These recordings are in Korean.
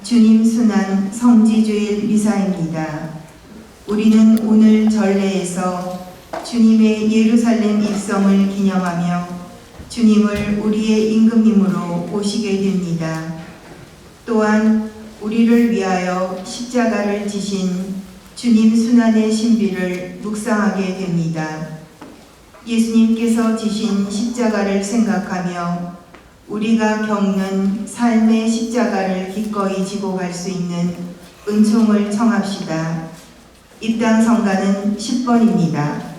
주님 순환 성지주일 미사입니다. 우리는 오늘 전례에서 주님의 예루살렘 입성을 기념하며 주님을 우리의 임금님으로 모시게 됩니다. 또한 우리를 위하여 십자가를 지신 주님 순환의 신비를 묵상하게 됩니다. 예수님께서 지신 십자가를 생각하며 우리가 겪는 삶의 십자가를 기꺼이 지고 갈 수 있는 은총을 청합시다. 입당 성가는 10번입니다.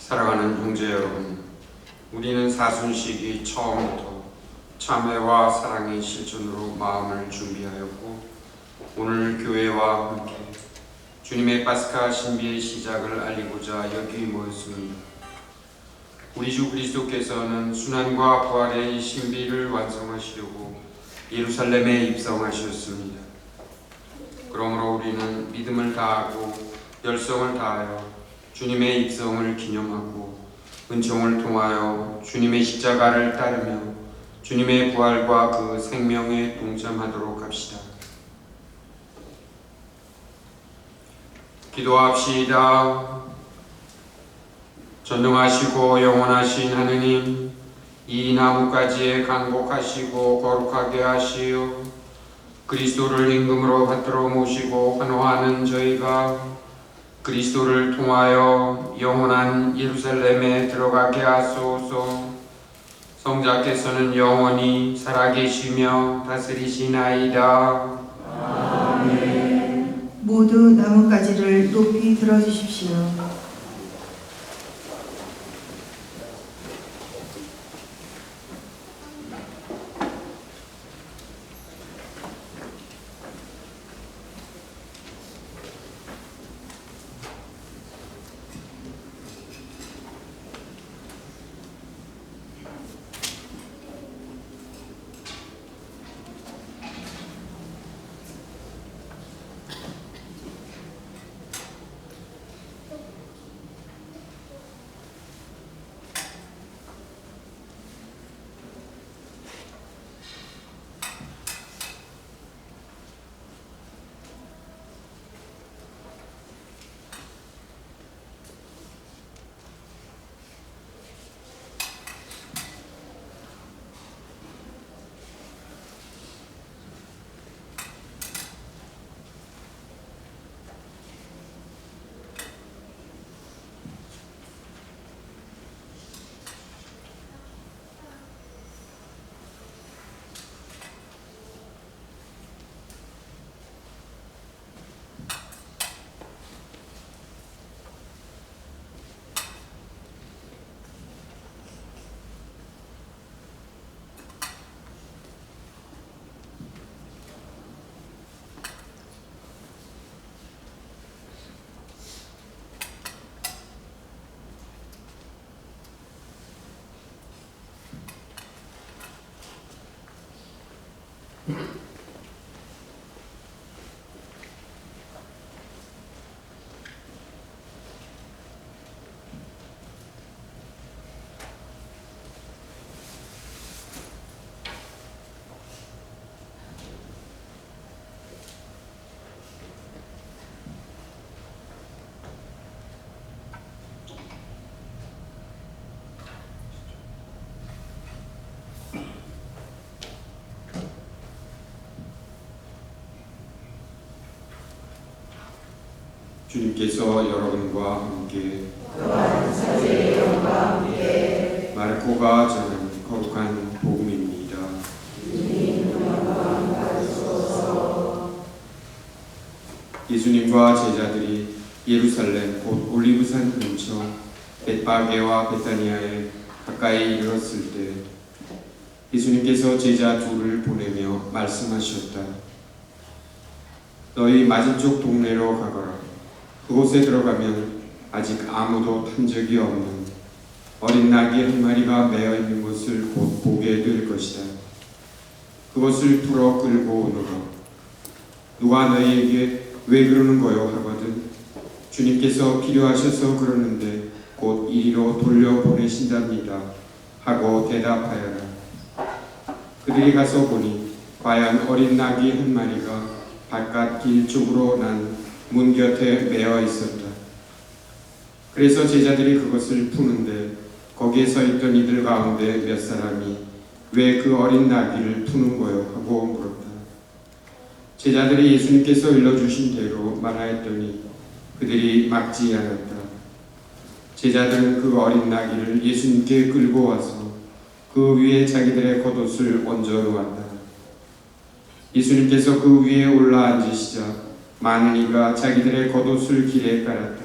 사랑하는 형제 여러분, 우리는 사순식이 처음부터 참회와 사랑의 실천으로 마음을 준비하였고 오늘 교회와 함께 주님의 파스카 신비의 시작을 알리고자 여기 모였습니다. 우리 주 그리스도께서는 순환과 부활의 신비를 완성하시려고 예루살렘에 입성하셨습니다. 그러므로 우리는 믿음을 다하고 열성을 다하여 주님의 입성을 기념하고 은총을 통하여 주님의 십자가를 따르며 주님의 부활과 그 생명에 동참하도록 합시다. 기도합시다. 전능하시고 영원하신 하느님, 이 나뭇가지에 간곡하시고 거룩하게 하시어 그리스도를 임금으로 받들어 모시고 환호하는 저희가 그리스도를 통하여 영원한 예루살렘에 들어가게 하소서. 성자께서는 영원히 살아계시며 다스리시나이다. 아멘. 모두 나뭇가지를 높이 들어주십시오. 주님께서 여러분과 함께 또한 사제의 영과 함께 마르코가 전한 거룩한 복음입니다. 주님 영광 예수님과 제자들이 예루살렘 곧 올리브산 근처 벳바게와 베타니아에 가까이 이르렀을 때 예수님께서 제자 둘을 보내며 말씀하셨다. 너희 맞은쪽 동네로 가거라. 그곳에 들어가면 아직 아무도 탄 적이 없는 어린 나귀 한 마리가 매어 있는 것을 곧 보게 될 것이다. 그것을 풀어 끌고 오너라. 누가 너희에게 왜 그러는 거요 하거든 주님께서 필요하셔서 그러는데 곧 이리로 돌려보내신답니다 하고 대답하여라. 그들이 가서 보니 과연 어린 나귀 한 마리가 바깥 길 쪽으로 난 문 곁에 매어 있었다. 그래서 제자들이 그것을 푸는데 거기에 서 있던 이들 가운데 몇 사람이 왜 그 어린 나귀를 푸는 거요 하고 물었다. 제자들이 예수님께서 일러주신 대로 말하였더니 그들이 막지 않았다. 제자들은 그 어린 나귀를 예수님께 끌고 와서 그 위에 자기들의 겉옷을 얹어 놓았다. 예수님께서 그 위에 올라앉으시자 많은 이가 자기들의 겉옷을 길에 깔았다.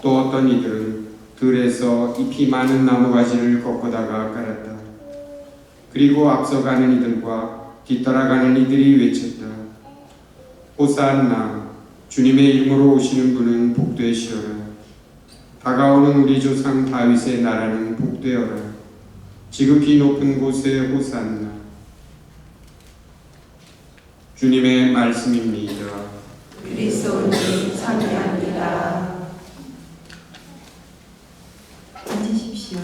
또 어떤 이들은 들에서 잎이 많은 나무가지를 꺾어다가 깔았다. 그리고 앞서가는 이들과 뒤따라가는 이들이 외쳤다. 호산나, 주님의 이름으로 오시는 분은 복되시어라. 다가오는 우리 조상 다윗의 나라는 복되어라. 지극히 높은 곳에 호산나. 주님의 말씀입니다. 그리스도님 찬양합니다. 앉으십시오.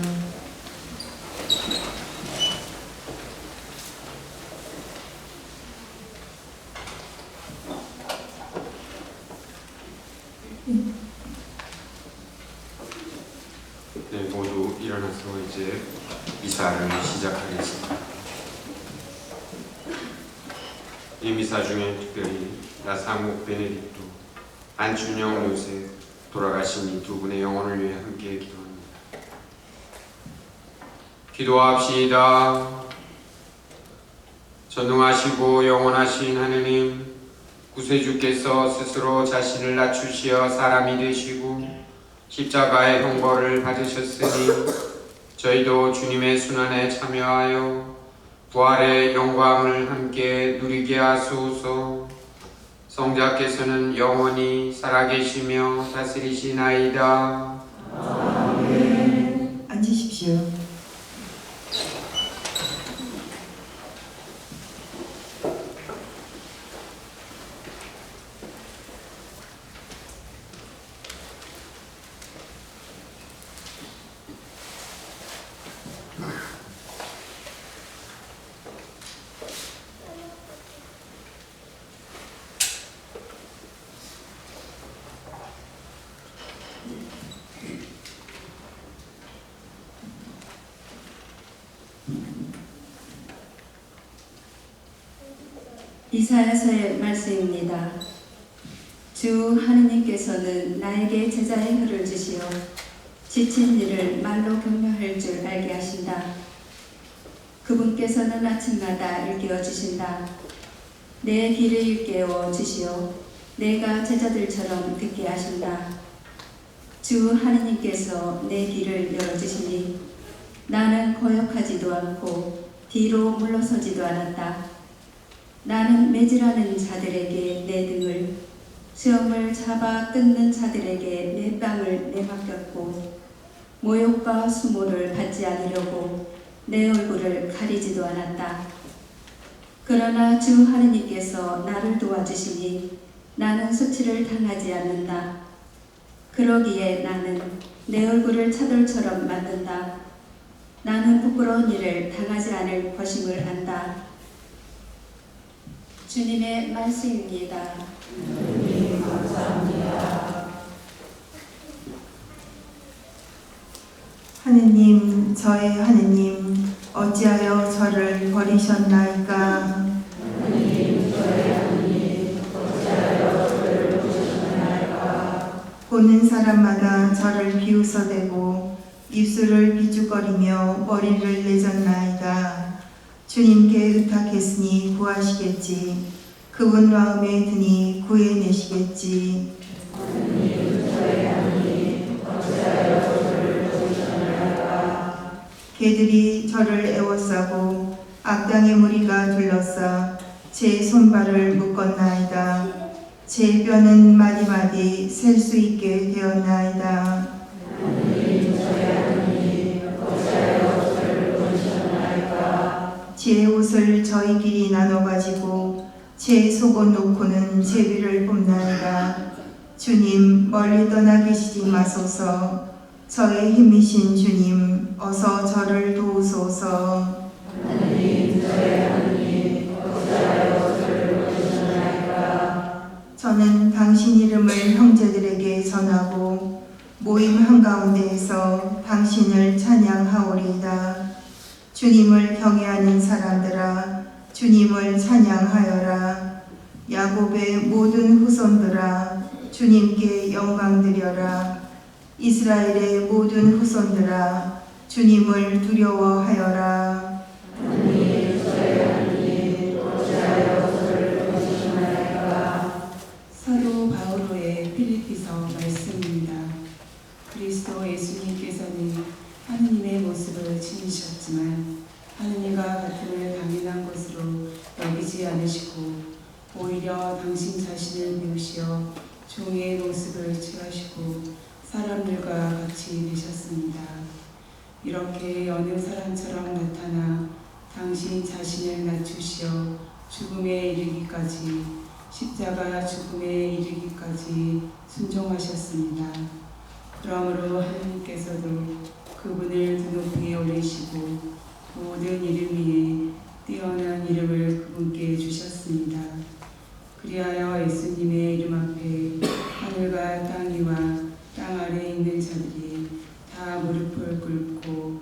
네, 모두 일어나서 이제 미사를 시작하겠습니다. 이 미사 중에 특별히 나사목 베네딕토, 안춘영 요셉 돌아가신 이 두 분의 영혼을 위해 함께 기도합니다. 기도합시다. 전능하시고 영원하신 하느님, 구세주께서 스스로 자신을 낮추시어 사람이 되시고 십자가의 형벌을 받으셨으니 저희도 주님의 순환에 참여하여 부활의 영광을 함께 누리게 하소서. 성자께서는 영원히 살아계시며 다스리시나이다. 아멘. 앉으십시오. 이사야서의 말씀입니다. 주 하느님께서는 나에게 제자의 혀를 주시어 지친 이를 말로 격려할 줄 알게 하신다. 그분께서는 아침마다 일깨워 주신다. 내 귀를 일깨워 주시어 내가 제자들처럼 듣게 하신다. 주 하느님께서 내 귀를 열어주시니 나는 거역하지도 않고 뒤로 물러서지도 않았다. 나는 매질하는 자들에게 내 등을, 수염을 잡아 끊는 자들에게 내 뺨을 내맡겼고 모욕과 수모를 받지 않으려고 내 얼굴을 가리지도 않았다. 그러나 주 하느님께서 나를 도와주시니 나는 수치를 당하지 않는다. 그러기에 나는 내 얼굴을 차돌처럼 만든다. 나는 부끄러운 일을 당하지 않을 것임을 안다. 주님의 말씀입니다. 주님 감사합니다. 하느님, 저의 하느님, 어찌하여 저를 버리셨나이까? 하느님, 저의 하느님, 어찌하여 저를 버리셨나이까? 보는 사람마다 저를 비웃어대고 입술을 비죽거리며 머리를 내젓나이다. 주님께 의탁했으니 구하시겠지. 그분 마음에 드니 구해내시겠지. 개들이 저를 애워싸고 악당의 무리가 둘러싸 제 손발을 묶었나이다. 제 뼈는 마디마디 셀 수 있게 되었나이다. 제 옷을 저희끼리 나눠가지고 제 속옷 놓고는 제비를 뽑나이다. 주님 멀리 떠나 계시지 마소서. 저의 힘이신 주님 어서 저를 도우소서. 저는 당신 이름을 형제들에게 전하고 모임 한가운데에서 당신을 찬양하오리이다. 주님을 경외하는 사람들아 주님을 찬양하여라. 야곱의 모든 후손들아 주님께 영광 드려라. 이스라엘의 모든 후손들아 주님을 두려워하여라. 사도 바오로의 필리피서 말씀입니다. 그리스도 예수님께서는 하느님의 모습을 지니셨지만 하느님과 같음을 당연한 것으로 여기지 않으시고 오히려 당신 자신을 비우시어 종의 모습을 취하시고 사람들과 같이 되셨습니다. 이렇게 어느 사람처럼 나타나 당신 자신을 낮추시어 죽음에 이르기까지 십자가 죽음에 이르기까지 순종하셨습니다. 그러므로 하느님께서도 그분을 두 높이 올리시고 모든 이름 위에 뛰어난 이름을 그분께 주셨습니다. 그리하여 예수님의 이름 앞에 하늘과 땅 위와 땅 아래에 있는 자들이 다 무릎을 꿇고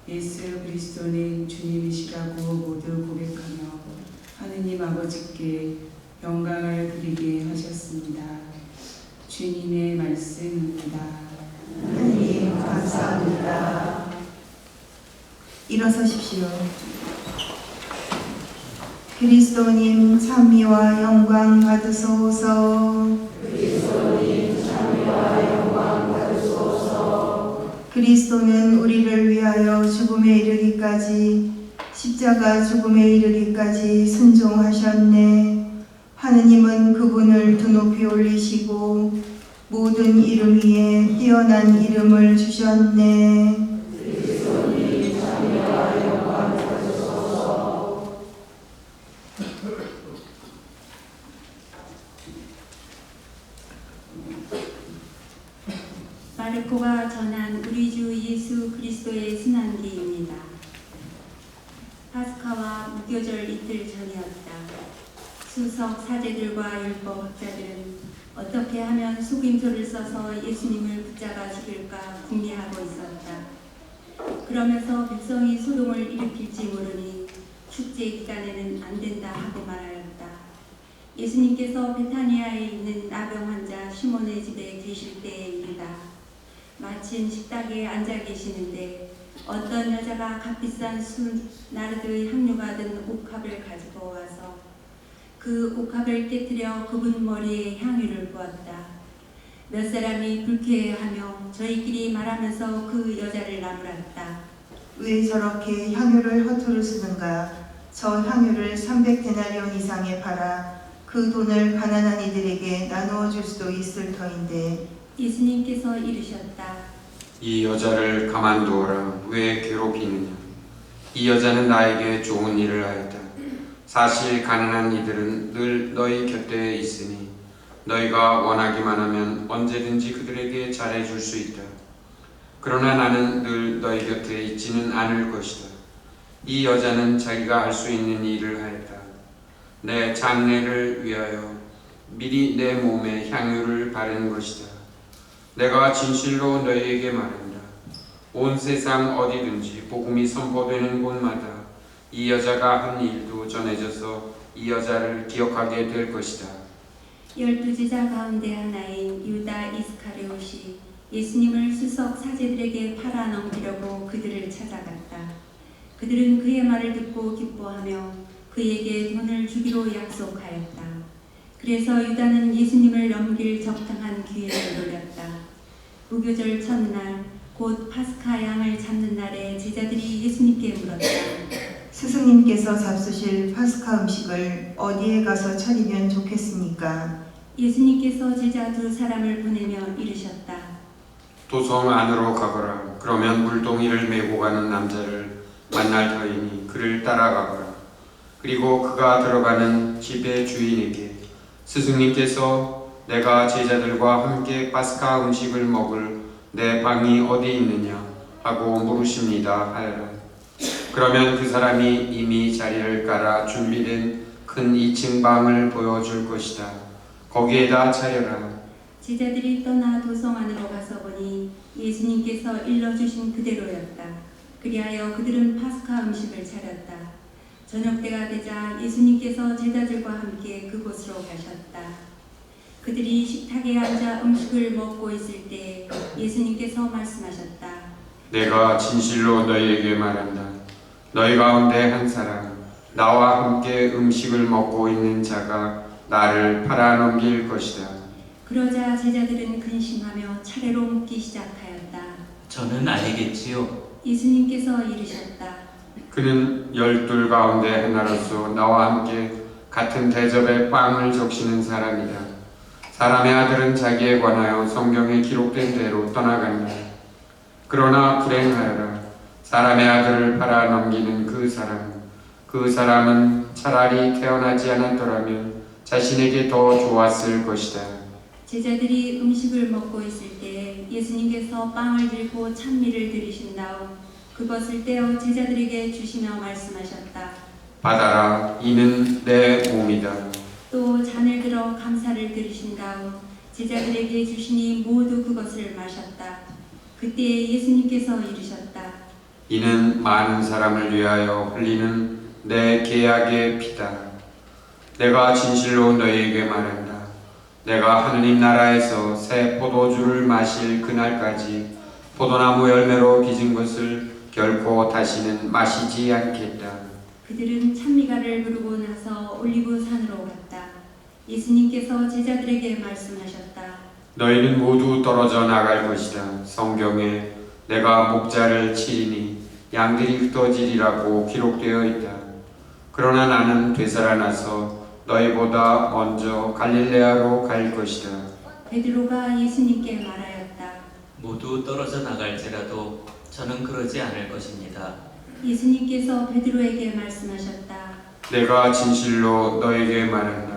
예수 그리스도는 주님이시라고 모두 고백하며 하느님 아버지께 영광을 드리게 하셨습니다. 주님의 말씀입니다. 하나님 감사합니다. 일어서십시오. 그리스도님 찬미와 영광 받으소서. 그리스도는 우리를 위하여 죽음에 이르기까지 십자가 죽음에 이르기까지 순종하셨네. 하느님은 그분을 두 높이 올리시고 모든 이름 위에 뛰어난 이름을 주셨네. 마르코가 전한 우리 주 예수 그리스도의 순환기입니다. 파스카와 무교절 이틀 전이었다. 수석 사제들과 율법학자들은 어떻게 하면 속임수를 써서 예수님을 붙잡아 죽일까 궁리하고 있었다. 그러면서 백성이 소동을 일으킬지 모르니 축제 기간에는 안 된다 하고 말하였다. 예수님께서 베타니아에 있는 나병 환자 시몬의 집에 계실 때에 일이다. 마침 식탁에 앉아 계시는데 어떤 여자가 값비싼 나르드 향유가 든 옥합을 가지고 와서 그 옥합을 깨뜨려 그분 머리에 향유를 부었다. 몇 사람이 불쾌해하며 저희끼리 말하면서 그 여자를 나무랐다. 왜 저렇게 향유를 허투루 쓰는가? 저 향유를 300데나리온 이상에 팔아 그 돈을 가난한 이들에게 나누어 줄 수도 있을 터인데. 예수님께서 이르셨다. 이 여자를 가만두어라. 왜 괴롭히느냐? 이 여자는 나에게 좋은 일을 하였다. 사실 가난한 이들은 늘 너희 곁에 있으니 너희가 원하기만 하면 언제든지 그들에게 잘해줄 수 있다. 그러나 나는 늘 너희 곁에 있지는 않을 것이다. 이 여자는 자기가 할 수 있는 일을 하였다. 내 장례를 위하여 미리 내 몸에 향유를 바른 것이다. 내가 진실로 너희에게 말한다. 온 세상 어디든지 복음이 선포되는 곳마다 이 여자가 한 일도 전해져서 이 여자를 기억하게 될 것이다. 12제자 가운데 하나인 유다 이스카리옷이 예수님을 수석 사제들에게 팔아 넘기려고 그들을 찾아갔다. 그들은 그의 말을 듣고 기뻐하며 그에게 돈을 주기로 약속하였다. 그래서 유다는 예수님을 넘길 적당한 기회를 노렸다. 무교절 첫날 곧 파스카 양을 잡는 날에 제자들이 예수님께 물었다. 스승님께서 잡수실 파스카 음식을 어디에 가서 차리면 좋겠습니까? 예수님께서 제자 두 사람을 보내며 이르셨다. 도성 안으로 가거라. 그러면 물동이를 메고 가는 남자를 만날 터이니 그를 따라가거라. 그리고 그가 들어가는 집의 주인에게 스승님께서 내가 제자들과 함께 파스카 음식을 먹을 내 방이 어디 있느냐 하고 물으십니다 하여라. 그러면 그 사람이 이미 자리를 깔아 준비된 큰 2층 방을 보여줄 것이다. 거기에다 차려라. 제자들이 떠나 도성 안으로 가서 보니 예수님께서 일러주신 그대로였다. 그리하여 그들은 파스카 음식을 차렸다. 저녁 때가 되자 예수님께서 제자들과 함께 그곳으로 가셨다. 그들이 식탁에 앉아 음식을 먹고 있을 때 예수님께서 말씀하셨다. 내가 진실로 너희에게 말한다. 너희 가운데 한 사람 나와 함께 음식을 먹고 있는 자가 나를 팔아넘길 것이다. 그러자 제자들은 근심하며 차례로 묻기 시작하였다. 저는 아니겠지요. 예수님께서 이르셨다. 그는 12 가운데 하나로서 나와 함께 같은 대접에 빵을 적시는 사람이다. 사람의 아들은 자기에 관하여 성경에 기록된 대로 떠나간다. 그러나 불행하여라. 사람의 아들을 팔아넘기는 그 사람은 차라리 태어나지 않았더라면 자신에게 더 좋았을 것이다. 제자들이 음식을 먹고 있을 때 예수님께서 빵을 들고 찬미를 드리신 다음 그것을 떼어 제자들에게 주시며 말씀하셨다. 받아라. 이는 내 몸이다. 또 잔을 들어 감사를 드리신 다음 제자들에게 주시니 모두 그것을 마셨다. 그때 예수님께서 이르셨다. 이는 많은 사람을 위하여 흘리는 내 계약의 피다. 내가 진실로 너희에게 말한다. 내가 하느님 나라에서 새 포도주를 마실 그날까지 포도나무 열매로 빚은 것을 결코 다시는 마시지 않겠다. 그들은 찬미가를 부르고 나서 올리브산으로 갔다. 예수님께서 제자들에게 말씀하셨다. 너희는 모두 떨어져 나갈 것이다. 성경에 내가 목자를 치리니 양들이 흩어지리라고 기록되어 있다. 그러나 나는 되살아나서 너희보다 먼저 갈릴레아로 갈 것이다. 베드로가 예수님께 말하였다. 모두 떨어져 나갈지라도 저는 그러지 않을 것입니다. 예수님께서 베드로에게 말씀하셨다. 내가 진실로 너에게 말한다.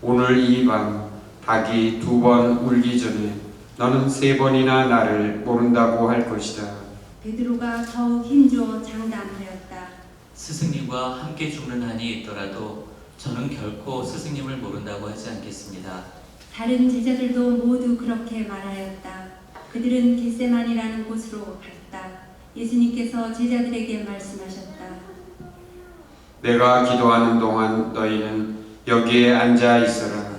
오늘 이 밤 닭이 2번 울기 전에 너는 3번이나 나를 모른다고 할 것이다. 베드로가 더욱 힘주어 장담하였다. 스승님과 함께 죽는 한이 있더라도 저는 결코 스승님을 모른다고 하지 않겠습니다. 다른 제자들도 모두 그렇게 말하였다. 그들은 겟세만이라는 곳으로 갔다. 예수님께서 제자들에게 말씀하셨다. 내가 기도하는 동안 너희는 여기에 앉아 있어라.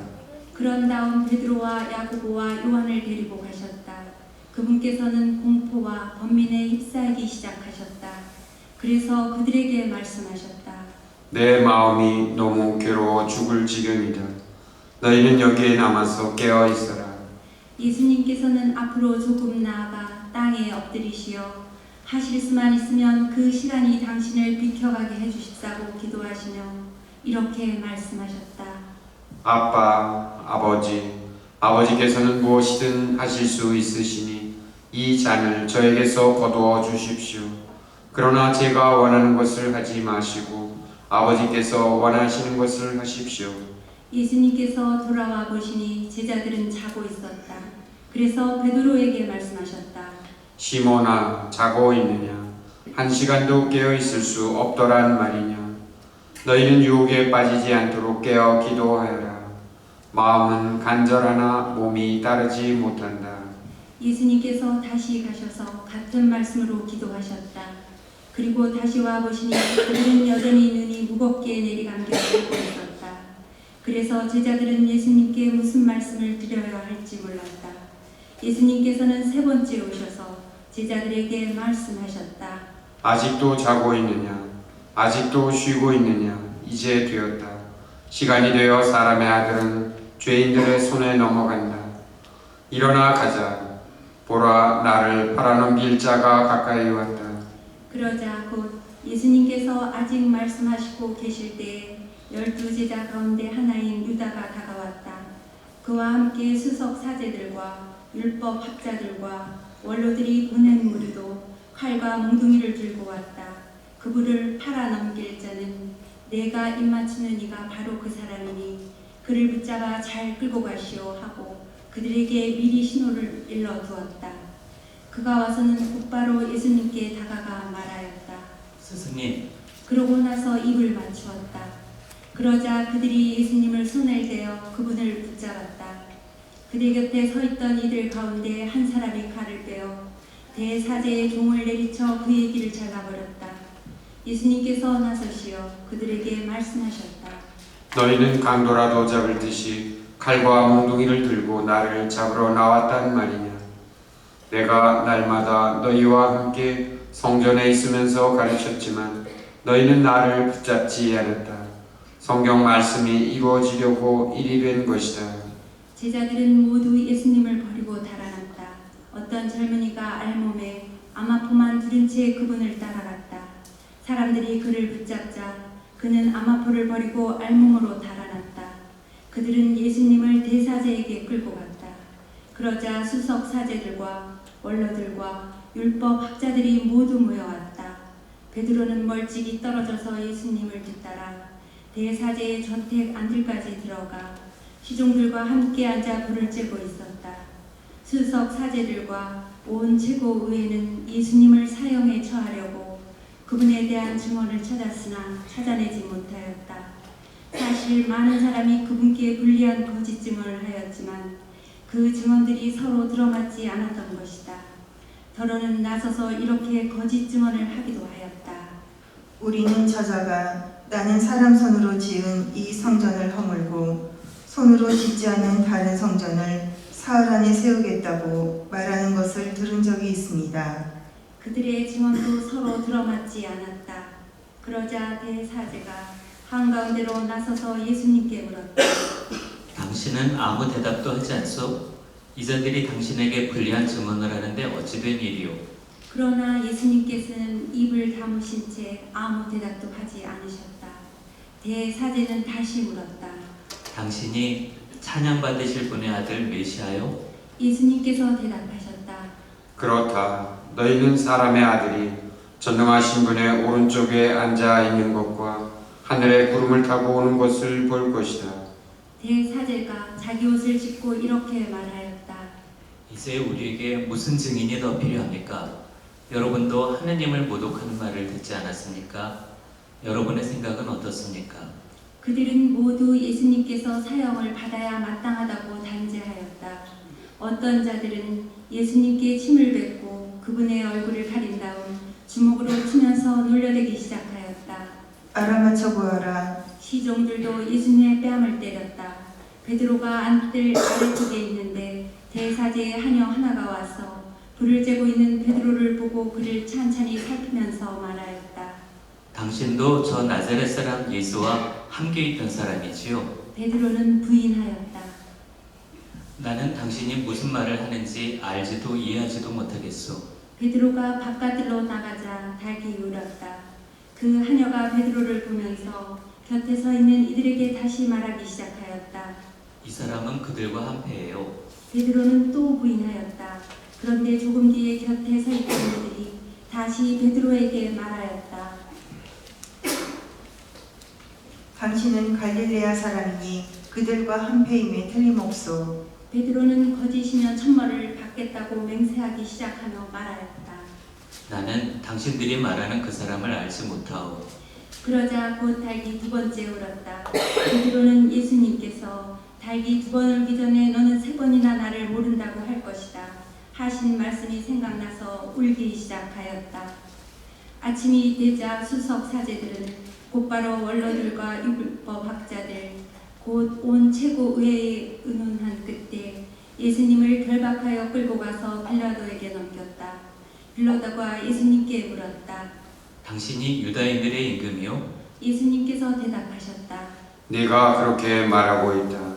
그런 다음 베드로와 야고보와 요한을 데리고 가셨다. 그분께서는 공포와 번민에 휩싸이기 시작하셨다. 그래서 그들에게 말씀하셨다. 내 마음이 너무 괴로워 죽을 지경이다. 너희는 여기에 남아서 깨어 있어라. 예수님께서는 앞으로 조금 나아가 땅에 엎드리시어 하실 수만 있으면 그 시간이 당신을 비켜가게 해주십사고 기도하시며 이렇게 말씀하셨다. 아빠, 아버지께서는 무엇이든 하실 수 있으시니 이 잔을 저에게서 거두어 주십시오. 그러나 제가 원하는 것을 하지 마시고 아버지께서 원하시는 것을 하십시오. 예수님께서 돌아와 보시니 제자들은 자고 있었다. 그래서 베드로에게 말씀하셨다. 시몬아, 자고 있느냐? 1시간도 깨어 있을 수 없더란 말이냐? 너희는 유혹에 빠지지 않도록 깨어 기도하여라. 마음은 간절하나 몸이 따르지 못한다. 예수님께서 다시 가셔서 같은 말씀으로 기도하셨다. 그리고 다시 와 보시니 그들은 여전히 눈이 무겁게 내리감겨 보고 있었다. 그래서 제자들은 예수님께 무슨 말씀을 드려야 할지 몰랐다. 예수님께서는 3번째 오셔서 제자들에게 말씀하셨다. 아직도 자고 있느냐? 아직도 쉬고 있느냐? 이제 되었다. 시간이 되어 사람의 아들은 죄인들의 손에 넘어간다. 일어나 가자. 보라, 나를 팔아넘길 자가 가까이 왔다. 그러자 곧 예수님께서 아직 말씀하시고 계실 때에 12제자 가운데 하나인 유다가 다가왔다. 그와 함께 수석 사제들과 율법 학자들과 원로들이 보낸 무리도 칼과 몽둥이를 들고 왔다. 그분을 팔아넘길 자는 내가 입맞추는 이가 바로 그 사람이니 그를 붙잡아 잘 끌고 가시오 하고 그들에게 미리 신호를 일러두었다. 그가 와서는 곧바로 예수님께 다가가 말하였다. 스승님, 그러고 나서 입을 맞추었다. 그러자 그들이 예수님을 손을 대어 그분을 붙잡았다. 그들 곁에 서 있던 이들 가운데 한 사람이 칼을 빼어 대사제의 종을 내리쳐 그의 길을 잘라버렸다. 예수님께서 나서시어 그들에게 말씀하셨다. 너희는 강도라도 잡을 듯이 칼과 몽둥이를 들고 나를 잡으러 나왔단 말이냐. 내가 날마다 너희와 함께 성전에 있으면서 가르쳤지만 너희는 나를 붙잡지 않았다. 성경 말씀이 이루어지려고 일이 된 것이다. 제자들은 모두 예수님을 버리고 달아났다. 어떤 젊은이가 알몸에 아마포만 두른 채 그분을 따라갔다. 사람들이 그를 붙잡자 그는 아마포를 버리고 알몸으로 달아났다. 그들은 예수님을 대사제에게 끌고 갔다. 그러자 수석 사제들과 원로들과 율법 학자들이 모두 모여왔다. 베드로는 멀찍이 떨어져서 예수님을 뒤따라 대사제의 전택 안들까지 들어가 시종들과 함께 앉아 불을 쬐고 있었다. 수석 사제들과 온 최고의회는 예수님을 사형에 처하려고 그분에 대한 증언을 찾았으나 찾아내지 못하였다. 사실 많은 사람이 그분께 불리한 거짓 증언을 하였지만 그 증언들이 서로 들어맞지 않았던 것이다. 더러는 나서서 이렇게 거짓 증언을 하기도 하였다. 우리는 저자가 나는 사람 손으로 지은 이 성전을 허물고 손으로 짓지 않은 다른 성전을 사흘 안에 세우겠다고 말하는 것을 들은 적이 있습니다. 그들의 증언도 서로 들어맞지 않았다. 그러자 대사제가 한가운데로 나서서 예수님께 물었다. 당신은 아무 대답도 하지 않소? 이자들이 당신에게 불리한 증언을 하는데 어찌 된 일이오? 그러나 예수님께서는 입을 다무신 채 아무 대답도 하지 않으셨다. 대사제는 다시 물었다. 당신이 찬양받으실 분의 아들 메시아요? 예수님께서 대답하셨다. 그렇다. 너희는 사람의 아들이 전능하신 분의 오른쪽에 앉아 있는 것과 하늘의 구름을 타고 오는 것을 볼 것이다. 대사제가 자기 옷을 찢고 이렇게 말하였다. 이제 우리에게 무슨 증인이 더 필요합니까? 여러분도 하느님을 모독하는 말을 듣지 않았습니까? 여러분의 생각은 어떻습니까? 그들은 모두 예수님께서 사형을 받아야 마땅하다고 단죄하였다. 어떤 자들은 예수님께 침을 뱉고 그분의 얼굴을 가린 다음 주먹으로 치면서 놀려대기 시작하였다. 알아맞혀 보아라. 시종들도 예수님의 뺨을 때렸다. 베드로가 안뜰 아래쪽에 있는데 대사제의 하녀 하나가 와서 불을 쬐고 있는 베드로를 보고 그를 찬찬히 살피면서 말하였다. 당신도 저 나자렛 사람 예수와 함께 있던 사람이지요? 베드로는 부인하였다. 나는 당신이 무슨 말을 하는지 알지도 이해하지도 못하겠소. 베드로가 바깥으로 나가자 닭이 울었다. 그 하녀가 베드로를 보면서 곁에 서 있는 이들에게 다시 말하기 시작하였다. 이 사람은 그들과 한패예요. 베드로는 또 부인하였다. 그런데 조금 뒤에 곁에 서 있던 이들이 다시 베드로에게 말하였다. 당신은 갈릴레아 사람이니 그들과 한패임에 틀림없소. 베드로는 거짓이면 천벌을 받겠다고 맹세하기 시작하며 말하였다. 나는 당신들이 말하는 그 사람을 알지 못하오. 그러자 곧 닭이 두 번째 울었다. 베드로는 예수님께서 닭이 두 번 울기 전에 너는 세 번이나 나를 모른다고 할 것이다 하신 말씀이 생각나서 울기 시작하였다. 아침이 되자 수석 사제들은 곧바로 원로들과 율법 학자들 곧 온 최고의회에 의논한 끝에 예수님을 결박하여 끌고 가서 빌라도에게 넘겼다. 빌라도가 예수님께 물었다. 당신이 유다인들의 임금이요? 예수님께서 대답하셨다. 네가 그렇게 말하고 있다.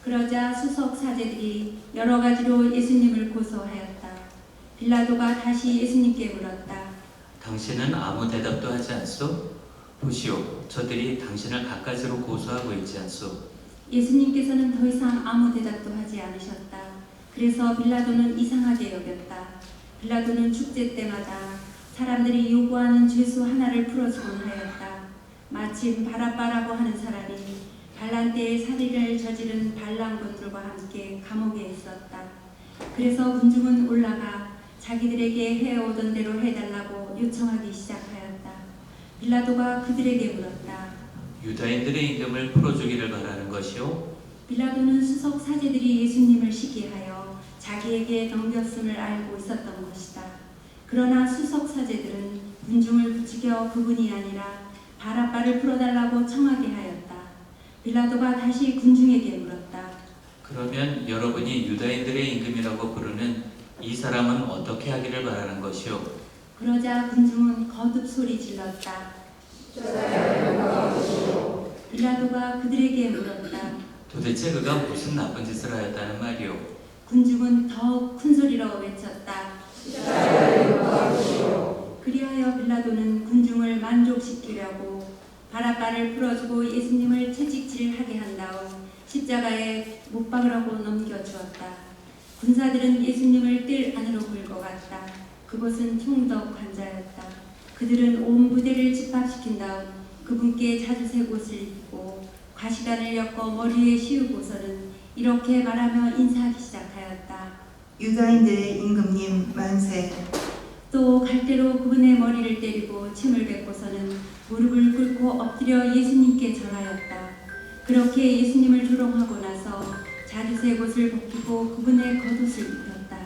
그러자 수석 사제들이 여러 가지로 예수님을 고소하였다. 빌라도가 다시 예수님께 물었다. 당신은 아무 대답도 하지 않소? 보시오, 저들이 당신을 갖가지로 고소하고 있지 않소? 예수님께서는 더 이상 아무 대답도 하지 않으셨다. 그래서 빌라도는 이상하게 여겼다. 빌라도는 축제 때마다 사람들이 요구하는 죄수 하나를 풀어주곤 하였다. 마침 바라바라고 하는 사람이 발란대의 살인을 저지른 반란군들과 함께 감옥에 있었다. 그래서 군중은 올라가 자기들에게 해오던 대로 해달라고 요청하기 시작하였다. 빌라도가 그들에게 물었다. 유다인들의 임금을 풀어주기를 바라는 것이오? 빌라도는 수석 사제들이 예수님을 시기하여 자기에게 넘겼음을 알고 있었던 것이다. 그러나 수석 사제들은 군중을 부추겨 그분이 아니라 바라바를 풀어달라고 청하게 하였다. 빌라도가 다시 군중에게 물었다. 그러면 여러분이 유다인들의 임금이라고 부르는 이 사람은 어떻게 하기를 바라는 것이오? 그러자 군중은 거듭 소리 질렀다. 빌라도가 그들에게 물었다. 도대체 그가 무슨 나쁜 짓을 하였다는 말이오? 군중은 더욱 큰 소리로 외쳤다. 그리하여 빌라도는 군중을 만족시키려고 바라바를 풀어주고 예수님을 채찍질하게 한 다음 십자가에 못 박으라고 넘겨주었다. 군사들은 예수님을 뜰 안으로 굴러갔다. 그곳은 총독 관자였다. 그들은 온 부대를 집합시킨 다음 그분께 자주색 옷을 입고 과시단을 엮어 머리에 씌우고서는 이렇게 말하며 인사하기 시작하였다. 유다인들의 임금님 만세. 또 갈대로 그분의 머리를 때리고 침을 뱉고서는 무릎을 꿇고 엎드려 예수님께 절하였다. 그렇게 예수님을 조롱하고 나서 자주색 옷을 벗기고 그분의 겉옷을 입혔다.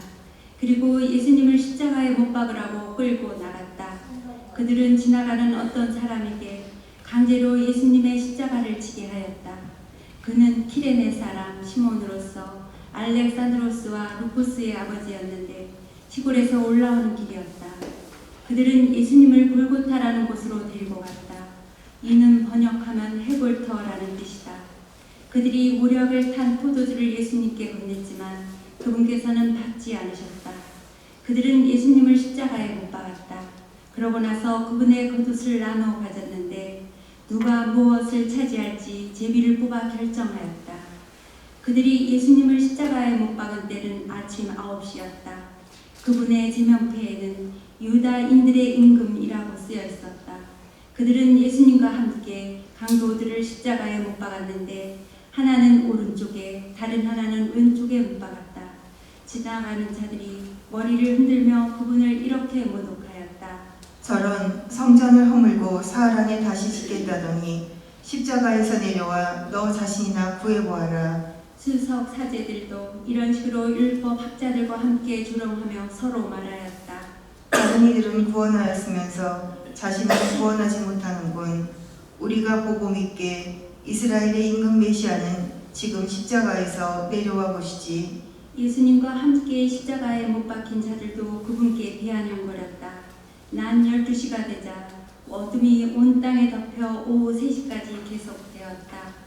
그리고 예수님을 십자가에 못 박으라고 끌고 나갔다. 그들은 지나가는 어떤 사람에게 강제로 예수님의 십자가를 지게 하였다. 그는 키레네 사람 시몬으로서 알렉산드로스와 루포스의 아버지였는데 시골에서 올라오는 길이었다. 그들은 예수님을 골고타라는 곳으로 데리고 갔다. 이는 번역하면 해골터라는 뜻이다. 그들이 모략을 탄 포도주를 예수님께 건넸지만 그분께서는 받지 않으셨다. 그들은 예수님을 십자가에 못 박았다. 그러고 나서 그분의 겉옷을 나눠 가졌는데 누가 무엇을 차지할지 제비를 뽑아 결정하였다. 그들이 예수님을 십자가에 못 박은 때는 아침 9시였다. 그분의 제명패에는 유다인들의 임금이라고 쓰여 있었다. 그들은 예수님과 함께 강도들을 십자가에 못 박았는데 하나는 오른쪽에 다른 하나는 왼쪽에 못 박았다. 지나가는 자들이 머리를 흔들며 그분을 이렇게 모독하였다. 저런 성전을 허물고 사흘 안에 다시 짓겠다더니 십자가에서 내려와 너 자신이나 구해보아라. 수석 사제들도 이런 식으로 율법 학자들과 함께 조롱하며 서로 말하였다. 다른 이들은 구원하였으면서 자신은 구원하지 못하는군. 우리가 보고 믿게 이스라엘의 임금 메시아는 지금 십자가에서 내려와 보시지. 예수님과 함께 십자가에 못 박힌 자들도 그분께 비아냥거렸다. 낮 12시가 되자 어둠이 온 땅에 덮여 오후 3시까지 계속되었다.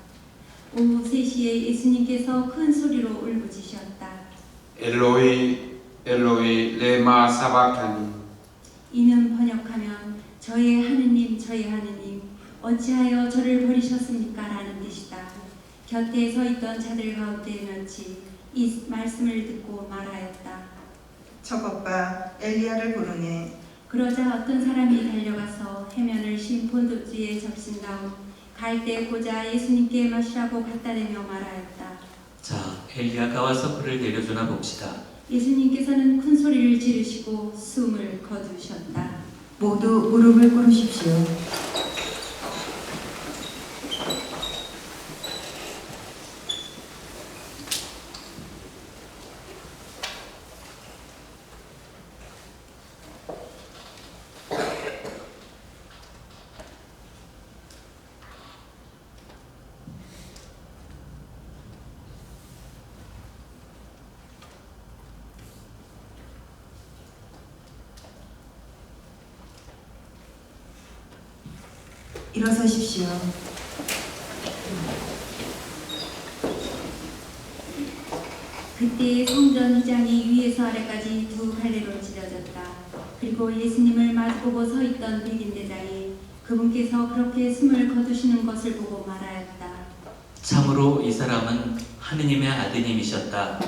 오후 3시에 예수님께서 큰 소리로 울부짖으셨다. 엘로이 엘로이 레마 사박타니. 이는 번역하면 저의 하느님 저의 하느님 어찌하여 저를 버리셨습니까? 라는 뜻이다. 곁에 서 있던 자들 가운데 몇이 이 말씀을 듣고 말하였다. 저것 봐, 엘리야를 부르네. 그러자 어떤 사람이 달려가서 해면을 신 포도주에 적신 다음 갈대 고자 예수님께 마시라고 갖다 대며 말하였다. 자, 엘리야가 와서 그를 내려주나 봅시다. 예수님께서는 큰 소리를 지르시고 숨을 거두셨다. 모두 무릎을 꿇으십시오. 일어서십시오. 그때 성전 휘장이 위에서 아래까지 두 갈래로 찢어졌다. 그리고 예수님을 마주보고 서 있던 백인대장이 그분께서 그렇게 숨을 거두시는 것을 보고 말하였다. 참으로 이 사람은 하느님의 아드님이셨다.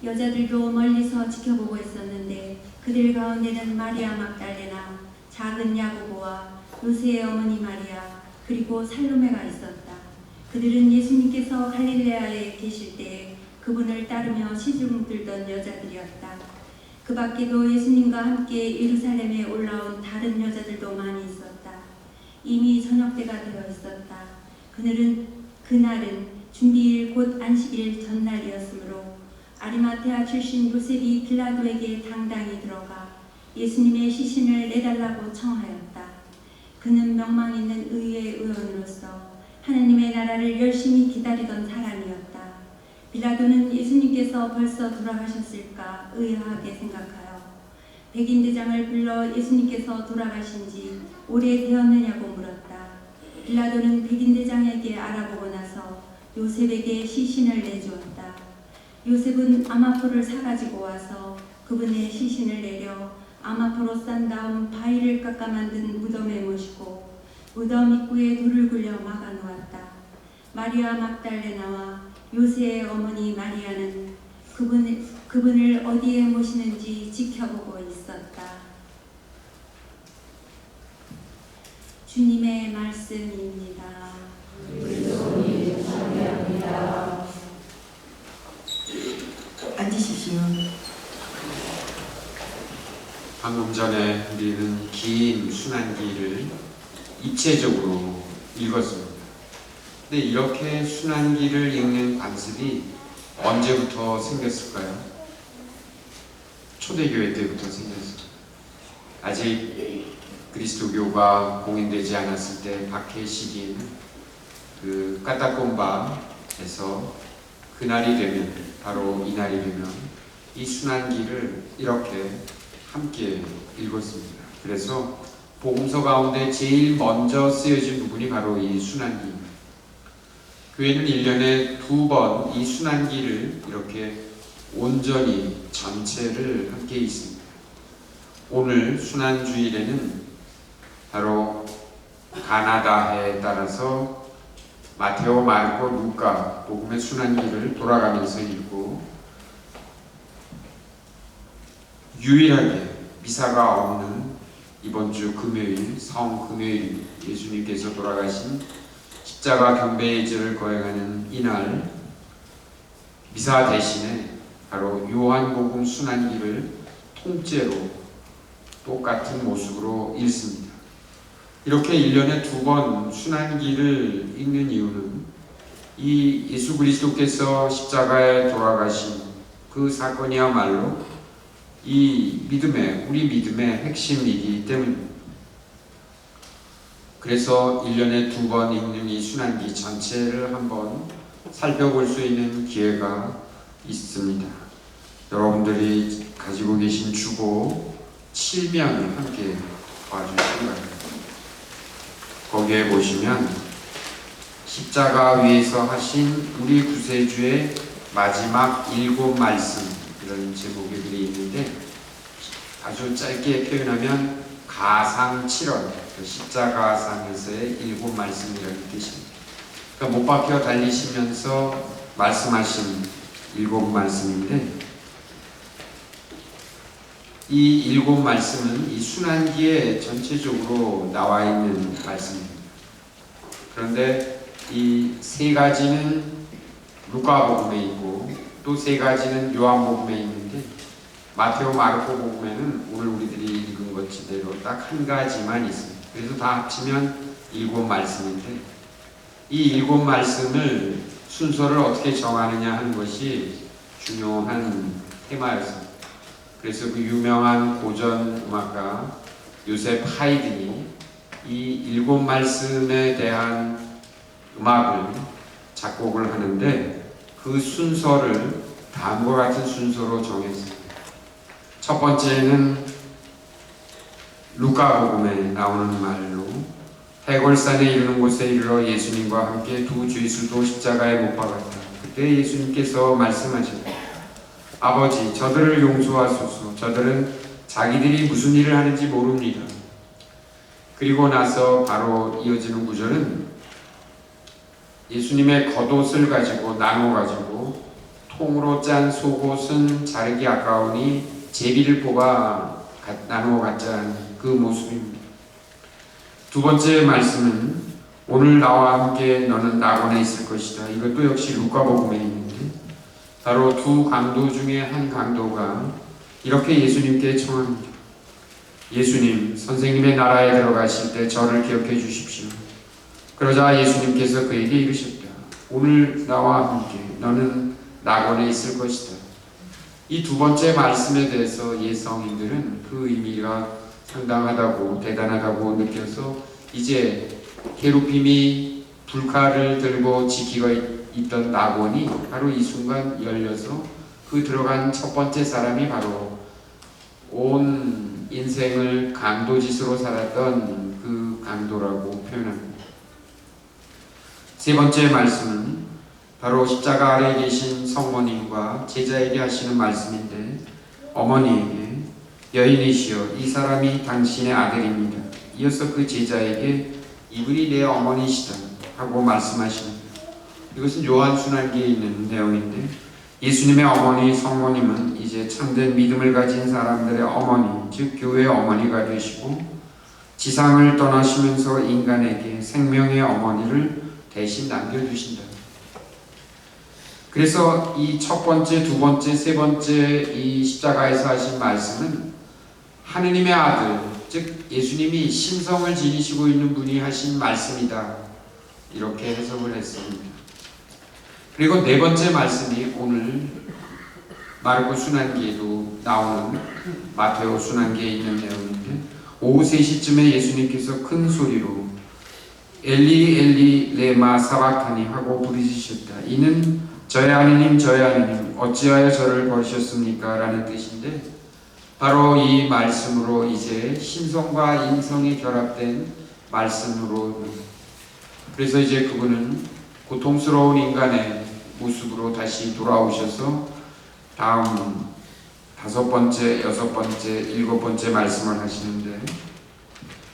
여자들도 멀리서 지켜보고 있었는데 그들 가운데는 마리아 막달레나, 작은 야고보와 요새의 어머니 마리아, 그리고 살로메가 있었다. 그들은 예수님께서 갈릴레아에 계실 때 그분을 따르며 시중 들던 여자들이었다. 그 밖에도 예수님과 함께 예루살렘에 올라온 다른 여자들도 많이 있었다. 이미 저녁때가 되어 있었다. 그날은 준비일 곧 안식일 전날이었으므로 아리마테아 출신 요셉이 빌라도에게 당당히 들어가 예수님의 시신을 내달라고 청하였다. 그는 명망 있는 의회 의원으로서 하느님의 나라를 열심히 기다리던 사람이었다. 빌라도는 예수님께서 벌써 돌아가셨을까 의아하게 생각하여 백인대장을 불러 예수님께서 돌아가신 지 오래되었느냐고 물었다. 빌라도는 백인대장에게 알아보고 나서 요셉에게 시신을 내주었다. 요셉은 아마포를 사가지고 와서 그분의 시신을 내려 아마포로 싼 다음 바위를 깎아 만든 무덤에 모시고 무덤 입구에 돌을 굴려 막아 놓았다. 마리아 막달레나와 요새의 어머니 마리아는 그분을 어디에 모시는지 지켜보고 있었다. 주님의 말씀입니다. 앉으십시오. 방금 전에 우리는 긴 순환기를 입체적으로 읽었습니다. 근데 이렇게 순환기를 읽는 관습이 언제부터 생겼을까요? 초대교회 때부터 생겼습니다. 아직 그리스도교가 공인되지 않았을 때 박해 시기에는 그 까따콤바에서 그날이 되면, 바로 이날이 되면 이 순환기를 이렇게 함께 읽었습니다. 그래서 복음서 가운데 제일 먼저 쓰여진 부분이 바로 이 순환기입니다. 교회는 1년에 2번 이 순환기를 이렇게 온전히 전체를 함께 있습니다. 오늘 순환주일에는 바로 가나다해에 따라서 마테오, 마르코, 루카 복음의 순환기를 돌아가면서 읽고, 유일하게 미사가 없는 이번 주 금요일, 성금요일, 예수님께서 돌아가신 십자가 경배의 절을 거행하는 이날 미사 대신에 바로 요한복음 순환기를 통째로 똑같은 모습으로 읽습니다. 이렇게 1년에 2번 순환기를 읽는 이유는 이 예수 그리스도께서 십자가에 돌아가신 그 사건이야말로 이 믿음의, 우리 믿음의 핵심이기 때문입니다. 그래서 1년에 2번 읽는 이 순환기 전체를 한번 살펴볼 수 있는 기회가 있습니다. 여러분들이 가지고 계신 주보 7면을 함께 봐주시기 바랍니다. 거기에 보시면 십자가 위에서 하신 우리 구세주의 마지막 7 말씀, 이런 제목들이 있는데 아주 짧게 표현하면 가상칠언, 십자가상에서의 7 말씀이라는 뜻입니다. 그러니까 못 박혀 달리시면서 말씀하신 7 말씀인데, 이 7 말씀은 이 순환기에 전체적으로 나와 있는 말씀입니다. 그런데 이 3가지는 루카복음에 있고 또 3가지는 요한복음에 있는데, 마테오, 마르코 복음에는 오늘 우리들이 읽은 것대로 딱 1가지만 있습니다. 그래서 다 합치면 7 말씀인데, 이 7 말씀을 순서를 어떻게 정하느냐 하는 것이 중요한 테마였습니다. 그래서 그 유명한 고전 음악가 요셉 하이든이 이 7 말씀에 대한 음악을 작곡을 하는데 그 순서를 다음과 같은 순서로 정했습니다. 첫 번째는 루카복음에 나오는 말로 해골산에 이르는 곳에 이르러 예수님과 함께 2 죄수도 십자가에 못 박았다. 그때 예수님께서 말씀하셨다. 아버지, 저들을 용서하소서. 저들은 자기들이 무슨 일을 하는지 모릅니다. 그리고 나서 바로 이어지는 구절은 예수님의 겉옷을 가지고 나눠 가지고 통으로 짠 속옷은 자르기 아까우니 제비를 뽑아 나누어 갖자는 그 모습입니다. 두 번째 말씀은 오늘 나와 함께 너는 낙원에 있을 것이다. 이것도 역시 루카복음에 있는데 바로 두 강도 중에 한 강도가 이렇게 예수님께 청합니다. 예수님, 선생님의 나라에 들어가실 때 저를 기억해 주십시오. 그러자 예수님께서 그에게 이르셨다. 오늘 나와 함께 너는 낙원에 있을 것이다. 이 두 번째 말씀에 대해서 예성인들은 그 의미가 상당하다고 대단하다고 느껴서 이제 게르빔이 불칼을 들고 지키고 있던 낙원이 바로 이 순간 열려서 그 들어간 첫 번째 사람이 바로 온 인생을 강도짓으로 살았던 그 강도라고 표현합니다. 세 번째 말씀은 바로 십자가 아래에 계신 성모님과 제자에게 하시는 말씀인데 어머니에게 여인이시여 이 사람이 당신의 아들입니다. 이어서 그 제자에게 이분이 내 어머니시다 하고 말씀하십니다. 이것은 요한순환기에 있는 내용인데 예수님의 어머니 성모님은 이제 참된 믿음을 가진 사람들의 어머니, 즉 교회의 어머니가 되시고 지상을 떠나시면서 인간에게 생명의 어머니를 대신 남겨두신다. 그래서 이 첫 번째, 두 번째, 세 번째 이 십자가에서 하신 말씀은 하느님의 아들, 즉 예수님이 신성을 지니시고 있는 분이 하신 말씀이다. 이렇게 해석을 했습니다. 그리고 네 번째 말씀이 오늘 마르코 순환기에도 나오는 마테오 순환기에 있는 내용인데 오후 3시쯤에 예수님께서 큰 소리로 엘리 엘리 레마 사박타니 하고 부르짖으셨다. 이는 저의 하느님 저의 하느님 어찌하여 저를 버리셨습니까? 라는 뜻인데 바로 이 말씀으로 이제 신성과 인성이 결합된 말씀으로 그래서 이제 그분은 고통스러운 인간의 모습으로 다시 돌아오셔서 다음 5번째, 6번째, 7번째 말씀을 하시는데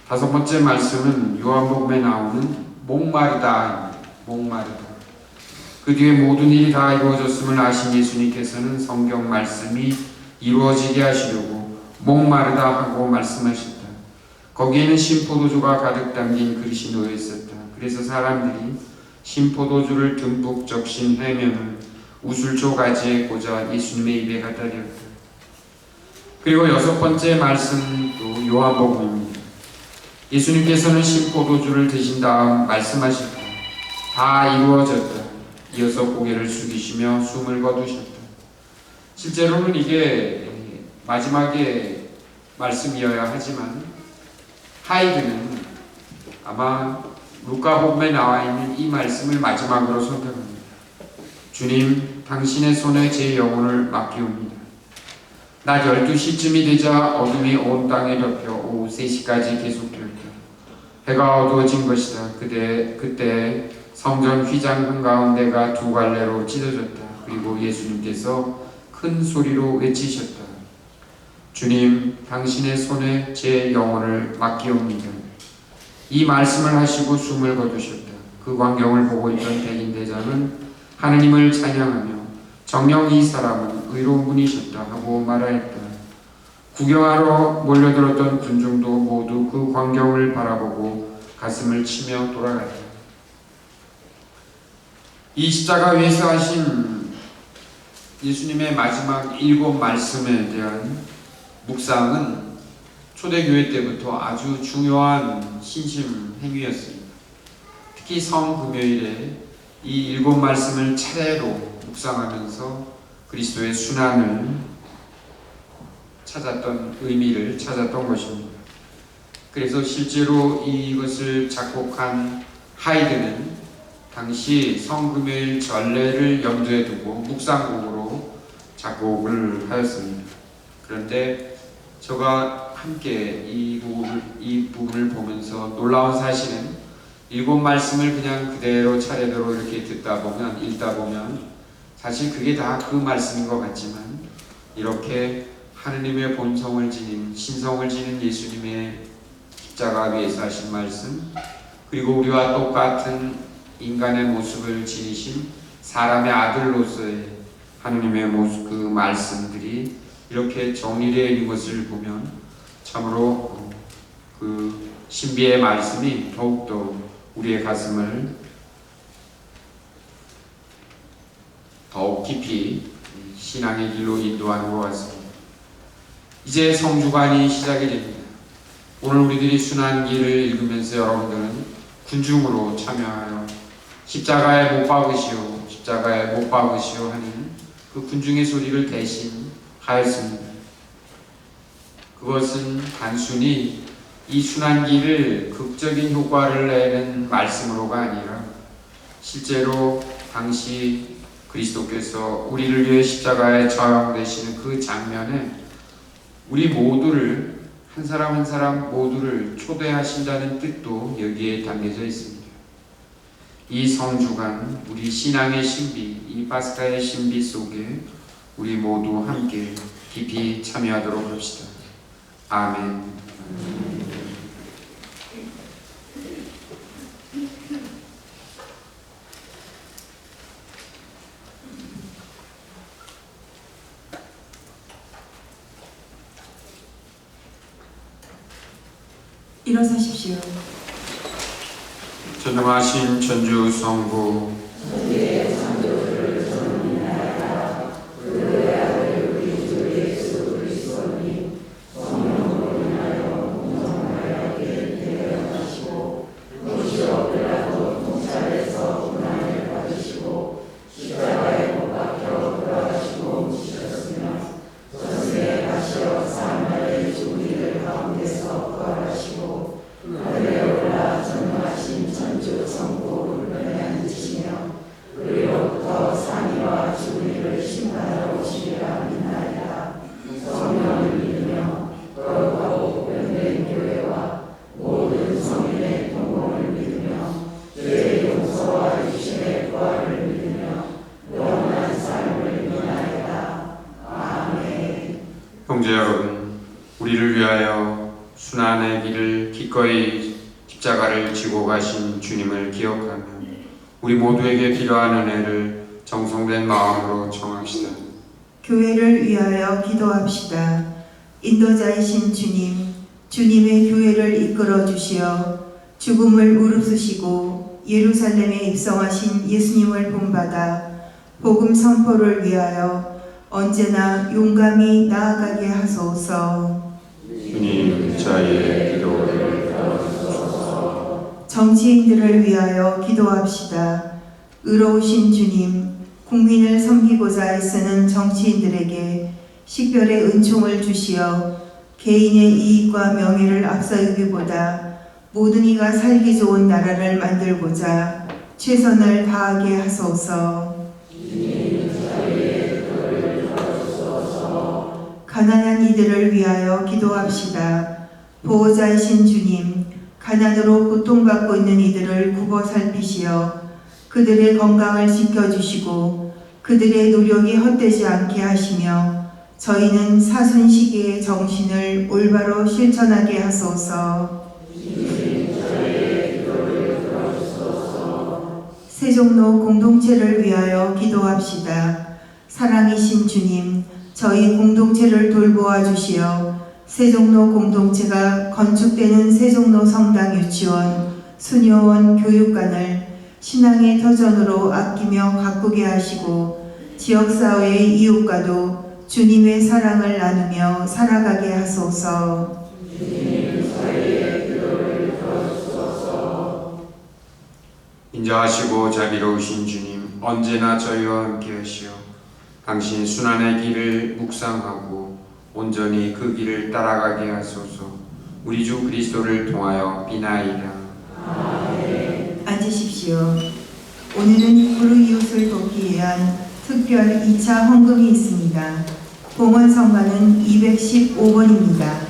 5번째 말씀은 요한복음에 나오는 목마르다. 그 뒤에 모든 일이 다 이루어졌음을 아신 예수님께서는 성경 말씀이 이루어지게 하시려고 목마르다 하고 말씀하셨다. 거기에는 신포도주가 가득 담긴 그릇이 놓여 있었다. 그래서 사람들이 신포도주를 듬뿍 적신 해면을 우슬초 가지에 꽂아 예수님의 입에 갖다 대었다. 그리고 6번째 말씀도 요한복음입니다. 예수님께서는 신포도주를 드신 다음 말씀하셨다. 다 이루어졌다. 이어서 고개를 숙이시며 숨을 거두셨다. 실제로는 이게 마지막에 말씀이어야 하지만 하이드는 아마 루카복음에 나와 있는 이 말씀을 마지막으로 선택합니다. 주님, 당신의 손에 제 영혼을 맡기옵니다. 낮 12시쯤이 되자 어둠이 온 땅에 덮여 오후 3시까지 계속되었다. 해가 어두워진 것이다. 그때 성전 휘장 한가운데가 두 갈래로 찢어졌다. 그리고 예수님께서 큰 소리로 외치셨다. 주님, 당신의 손에 제 영혼을 맡기옵니다. 이 말씀을 하시고 숨을 거두셨다. 그 광경을 보고 있던 백인대장은 하느님을 찬양하며 정녕 이 사람은 의로운 분이셨다 하고 말하였다. 구경하러 몰려들었던 군중도 모두 그 광경을 바라보고 가슴을 치며 돌아갔다. 이 십자가 위에서 하신 예수님의 마지막 7 말씀에 대한 묵상은 초대교회 때부터 아주 중요한 신심 행위였습니다. 특히 성금요일에 이 7 말씀을 차례로 묵상하면서 그리스도의 순환을 찾았던 의미를 찾았던 것입니다. 그래서 실제로 이것을 작곡한 하이드는 당시 성금요일 전례를 염두에 두고 묵상곡으로 작곡을 하였습니다. 그런데 저가 함께 이 부분을 보면서 놀라운 사실은 7 말씀을 그냥 그대로 차례대로 이렇게 읽다 보면 사실 그게 다 그 말씀인 것 같지만 이렇게 하느님의 본성을 지닌 신성을 지닌 예수님의 십자가 위에서 하신 말씀, 그리고 우리와 똑같은 인간의 모습을 지니신 사람의 아들로서의 하느님의 모습, 그 말씀들이 이렇게 정리되어 있는 것을 보면 참으로 그 신비의 말씀이 더욱더 우리의 가슴을 더욱 깊이 신앙의 길로 인도하는 것 같습니다. 이제 성주간이 시작이 됩니다. 오늘 우리들이 순환기를 읽으면서 여러분들은 군중으로 참여하여 십자가에 못 박으시오, 십자가에 못 박으시오 하는 그 군중의 소리를 대신 하였습니다. 그것은 단순히 이 순환기를 극적인 효과를 내는 말씀으로가 아니라 실제로 당시 그리스도께서 우리를 위해 십자가에 처형되시는 그 장면에 우리 모두를, 한 사람 한 사람 모두를 초대하신다는 뜻도 여기에 담겨져 있습니다. 이 성주간, 우리 신앙의 신비, 이 파스카의 신비 속에 우리 모두 함께 깊이 참여하도록 합시다. 아멘. 일어서십시오. 전능하신 천주 성부, 형제 여러분, 우리를 위하여 순환의 길을 기꺼이 십자가를 지고 가신 주님을 기억하며 우리 모두에게 필요한 은혜를 정성된 마음으로 청합시다. 교회를 위하여 기도합시다. 인도자이신 주님, 주님의 교회를 이끌어 주시어 죽음을 무릅쓰시고 예루살렘에 입성하신 예수님을 본받아 복음 선포를 위하여 언제나 용감히 나아가게 하소서. 주님, 자의 기도를 정치인들을 위하여 기도합시다. 의로우신 주님, 국민을 섬기고자 애쓰는 정치인들에게 식별의 은총을 주시어 개인의 이익과 명예를 앞세우기보다 모든 이가 살기 좋은 나라를 만들고자 최선을 다하게 하소서. 가난한 이들을 위하여 기도합시다. 보호자이신 주님, 가난으로 고통받고 있는 이들을 굽어 살피시어 그들의 건강을 지켜주시고 그들의 노력이 헛되지 않게 하시며 저희는 사순시계의 정신을 올바로 실천하게 하소서. 세종로 공동체를 위하여 기도합시다. 사랑이신 주님, 저희 공동체를 돌보아 주시어 세종로 공동체가 건축되는 세종로 성당 유치원, 수녀원, 교육관을 신앙의 터전으로 아끼며 가꾸게 하시고 지역사회의 이웃과도 주님의 사랑을 나누며 살아가게 하소서. 인자하시고 자비로우신 주님, 언제나 저희와 함께 하시어 당신 순환의 길을 묵상하고 온전히 그 길을 따라가게 하소서. 우리 주 그리스도를 통하여 비나이다. 앉으십시오. 오늘은 불우이웃을 돕기 위한 특별 2차 헌금이 있습니다. 봉헌 성가는 215번입니다.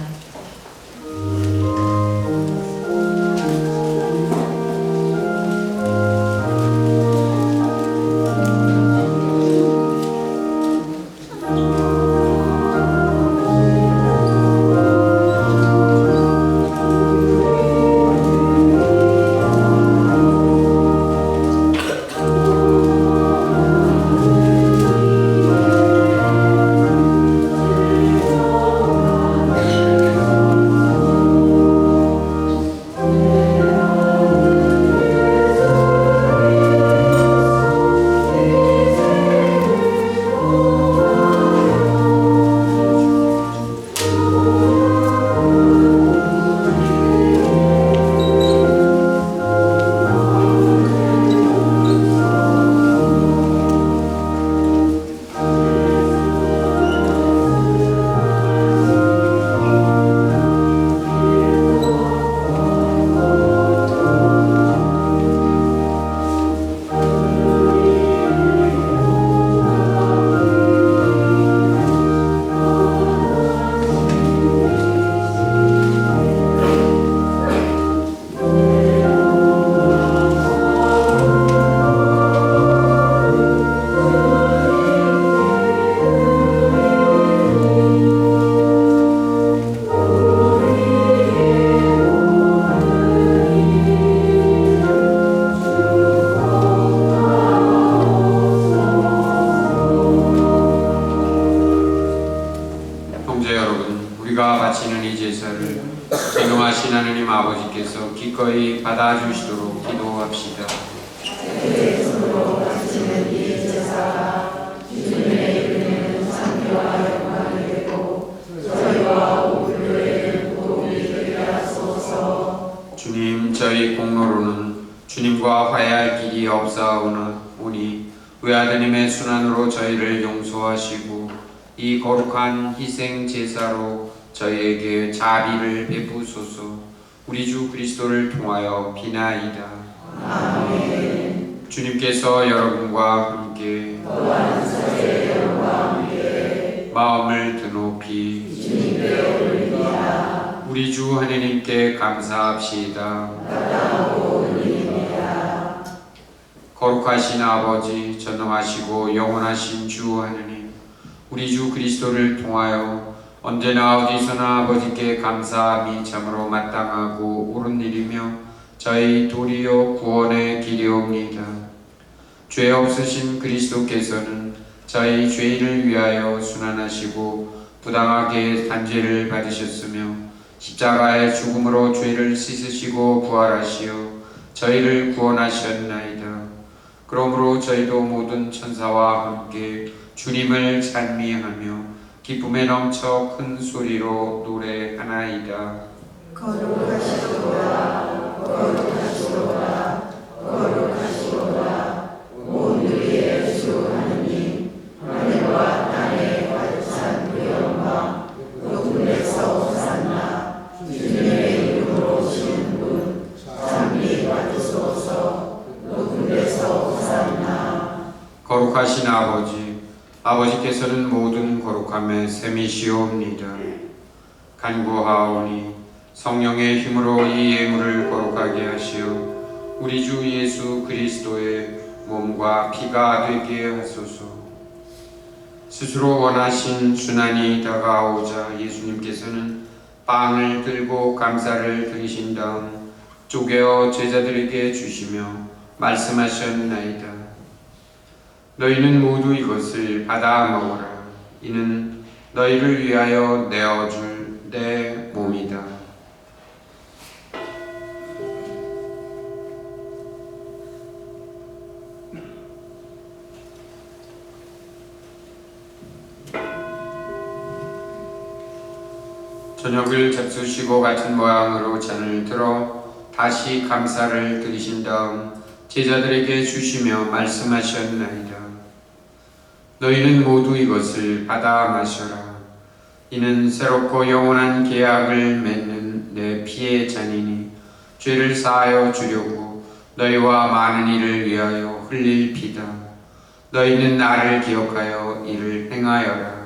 바치는 이 제사를 전능하신 하느님 아버지께서 기꺼이 받아주시도록 기도합시다. 주님, 저희 공로로는 주님과 화해할 길이 없사오니 외아드님의 순환으로 저희를 용서하시고 이 거룩한 희생 제사로 저희에게 자비를 베푸소서. 우리 주 그리스도를 통하여 비나이다. 아멘. 주님께서 여러분과 함께 마음을 드높이 우리 주 하느님께 감사합시다. 거룩하신 아버지, 전능하시고 영원하신 주 하느님, 우리 주 그리스도를 통하여 언제나 어디서나 아버지께 감사함이 참으로 마땅하고 옳은 일이며 저희 도리어 구원의 길이옵니다. 죄 없으신 그리스도께서는 저희 죄인을 위하여 순환하시고 부당하게 단죄를 받으셨으며 십자가의 죽음으로 죄를 씻으시고 부활하시어 저희를 구원하셨나이다. 그러므로 저희도 모든 천사와 함께 주님을 찬미하며 기쁨에 넘쳐 큰 소리로 노래하나이다. 거룩하시도다, 거룩하시도다, 거룩하시도다. 온 우리의 주 하느님, 하늘과 땅에 가득 찬 그 영광, 높은 데서 호산나. 주님의 이름으로 오시는 분, 찬미 받으소서. 높은 데서 호산나. 거룩하신 아버지, 아버지께서는 모든 거룩함의 셈이시옵니다. 간구하오니 성령의 힘으로 이 예물을 거룩하게 하시어 우리 주 예수 그리스도의 몸과 피가 되게 하소서. 스스로 원하신 순환이 다가오자 예수님께서는 빵을 들고 감사를 드리신 다음 쪼개어 제자들에게 주시며 말씀하셨나이다. 너희는 모두 이것을 받아 먹어라. 이는 너희를 위하여 내어줄 내 몸이다. 저녁을 잡수시고 같은 모양으로 잔을 들어 다시 감사를 드리신 다음 제자들에게 주시며 말씀하셨나이다. 너희는 모두 이것을 받아 마셔라. 이는 새롭고 영원한 계약을 맺는 내 피의 잔이니 죄를 사하여 주려고 너희와 많은 이를 위하여 흘릴 피다. 너희는 나를 기억하여 이를 행하여라.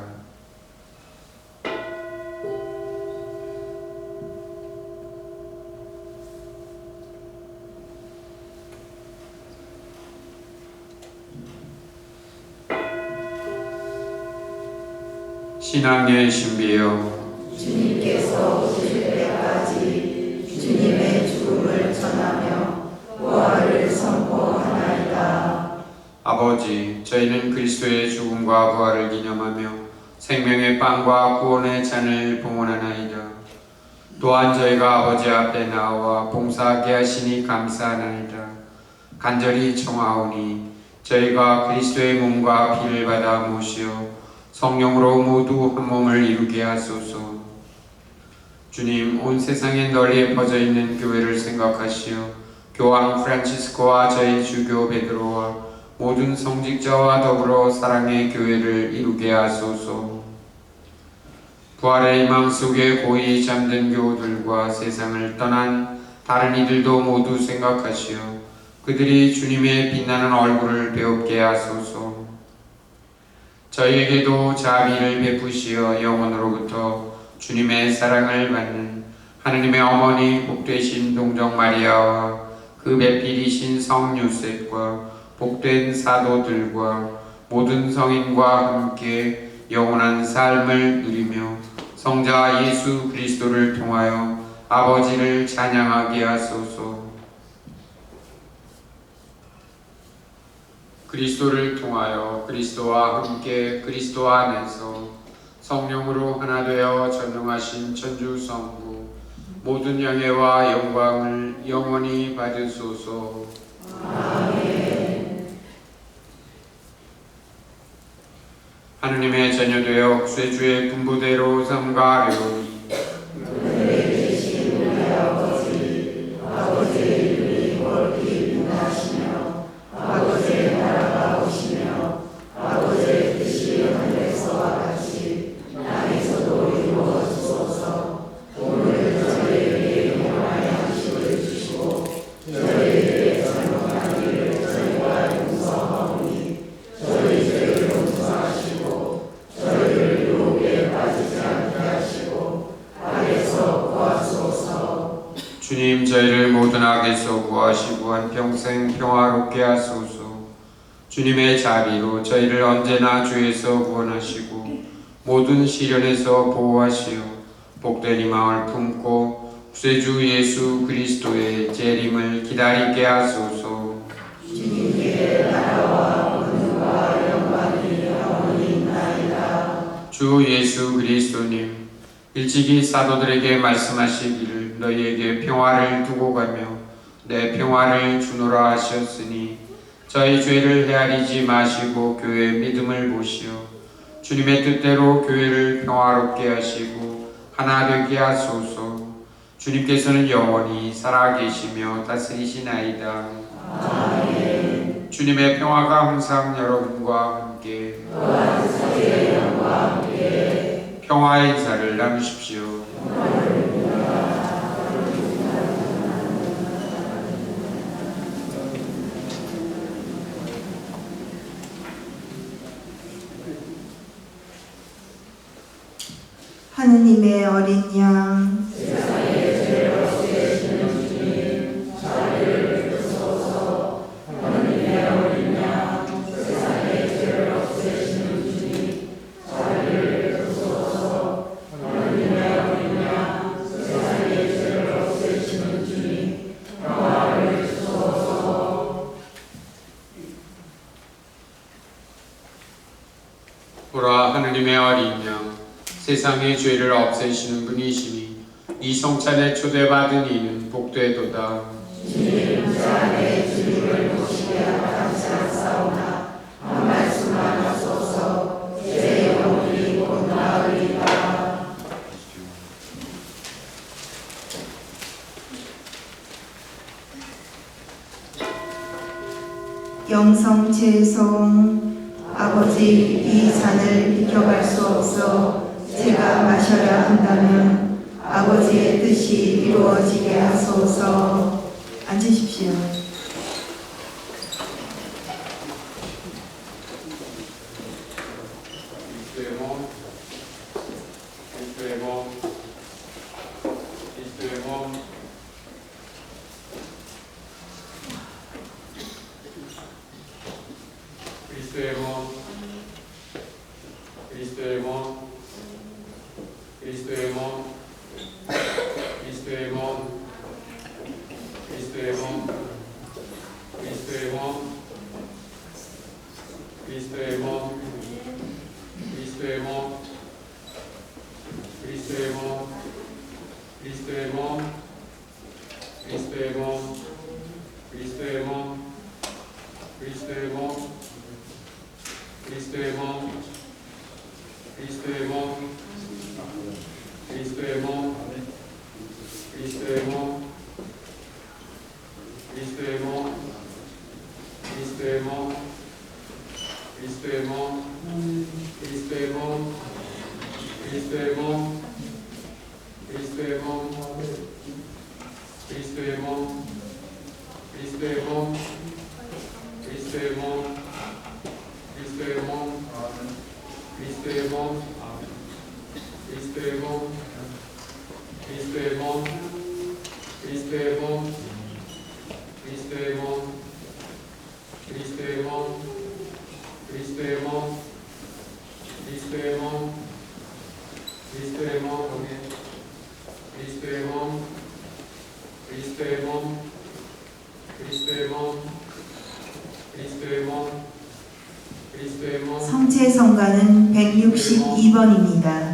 신앙의 신비여, 주님께서 오실 때까지 주님의 죽음을 전하며 부활을 선포하나이다. 아버지, 저희는 그리스도의 죽음과 부활을 기념하며 생명의 빵과 구원의 잔을 봉헌하나이다. 또한 저희가 아버지 앞에 나와 봉사하게 하시니 감사하나이다. 간절히 청하오니 저희가 그리스도의 몸과 피를 받아 모시어 성령으로 모두 한 몸을 이루게 하소서. 주님, 온 세상에 널리 퍼져 있는 교회를 생각하시어 교황 프란치스코와 저희 주교 베드로와 모든 성직자와 더불어 사랑의 교회를 이루게 하소서. 부활의 희망 속에 고이 잠든 교우들과 세상을 떠난 다른 이들도 모두 생각하시어 그들이 주님의 빛나는 얼굴을 배웁게 하소서. 저희에게도 자비를 베푸시어 영원으로부터 주님의 사랑을 받는 하느님의 어머니 복되신 동정 마리아와 그 배필이신 성 요셉과 복된 사도들과 모든 성인과 함께 영원한 삶을 누리며 성자 예수 그리스도를 통하여 아버지를 찬양하게 하소서. 그리스도를 통하여 그리스도와 함께 그리스도 안에서 성령으로 하나 되어 전능하신 천주성부 모든 영예와 영광을 영원히 받으소서. 하느님의 자녀되어 쇠주의 분부대로 삼가하려니 주님, 저희를 모든 악에서 구하시고 한평생 평화롭게 하소서. 주님의 자비로 저희를 언제나 죄에서 구원하시고 모든 시련에서 보호하시어 복된 희망을 품고 구세주 예수 그리스도의 재림을 기다리게 하소서. 주님께 나라와 권능과 영광이 영원히 있나이다. 주 예수 그리스도님, 일찍이 사도들에게 말씀하시기를 너희에게 평화를 두고 가며 내 평화를 주노라 하셨으니 저희 죄를 헤아리지 마시고 교회의 믿음을 보시어 주님의 뜻대로 교회를 평화롭게 하시고 하나 되게 하소서. 주님께서는 영원히 살아계시며 다스리시나이다. 아멘. 주님의 평화가 항상 여러분과 함께 평화의 인사를 나누십시오. 하느님의 어린 양, 보라, 하느님의 어린 양, 세상의 죄를 없애시는 분이시니 이 성찬에 초대받은 이는 복되도다. 주님, 저 안에 주님을 모시게 감사하사오나 한 말씀만 하소서. 제 영혼이 곧 나으리라. 영성 죄송. 아버지, 이 잔을 비켜갈 수 없어 제가 마셔야 한다면 아버지의 뜻이 이루어지게 하소서. 앉으십시오. 성체 성가는 162번입니다.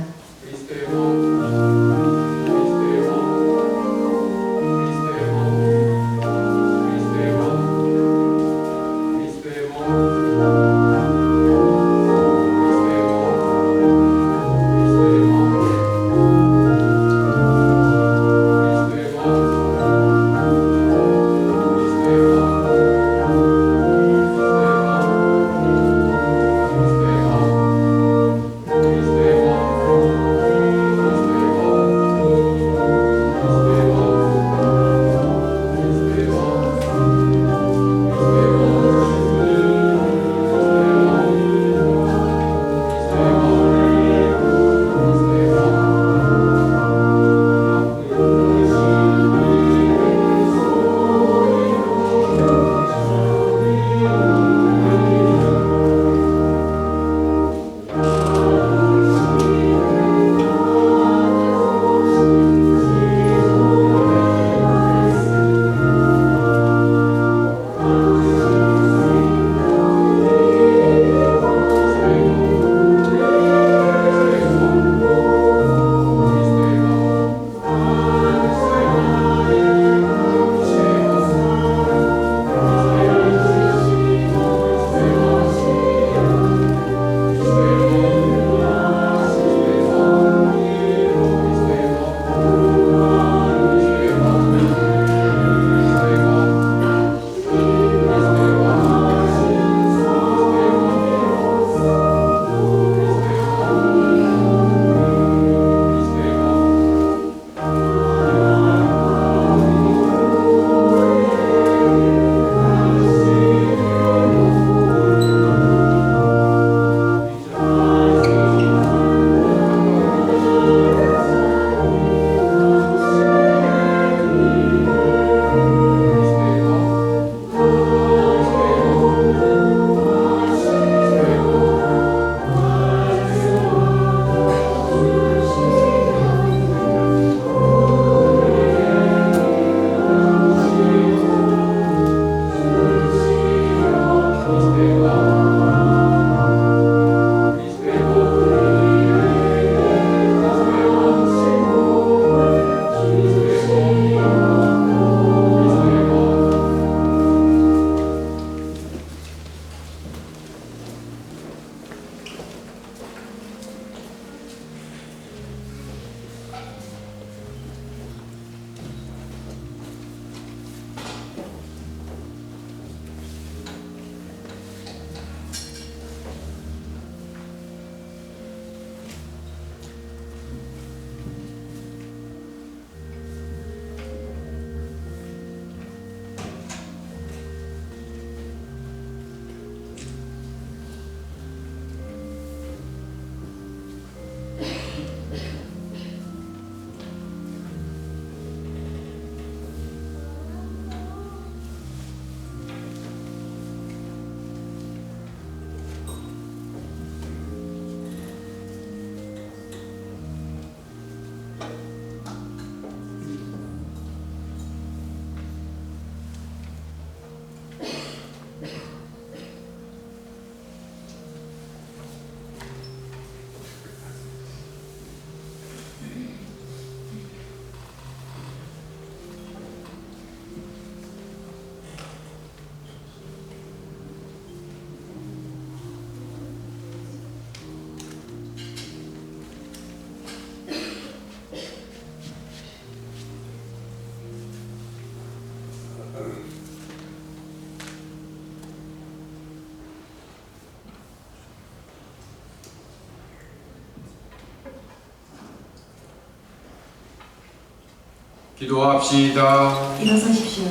기도합시다. 일어서십시오.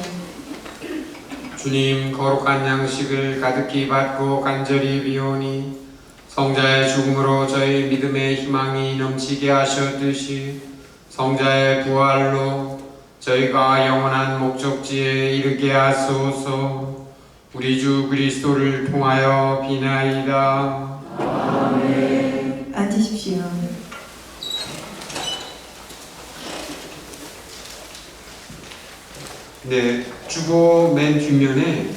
주님, 거룩한 양식을 가득히 받고 간절히 비오니 성자의 죽음으로 저희 믿음의 희망이 넘치게 하셨듯이 성자의 부활로 저희가 영원한 목적지에 이르게 하소서. 우리 주 그리스도를 통하여 비나이다. 아멘. 앉으십시오. 네, 주보 맨 뒷면에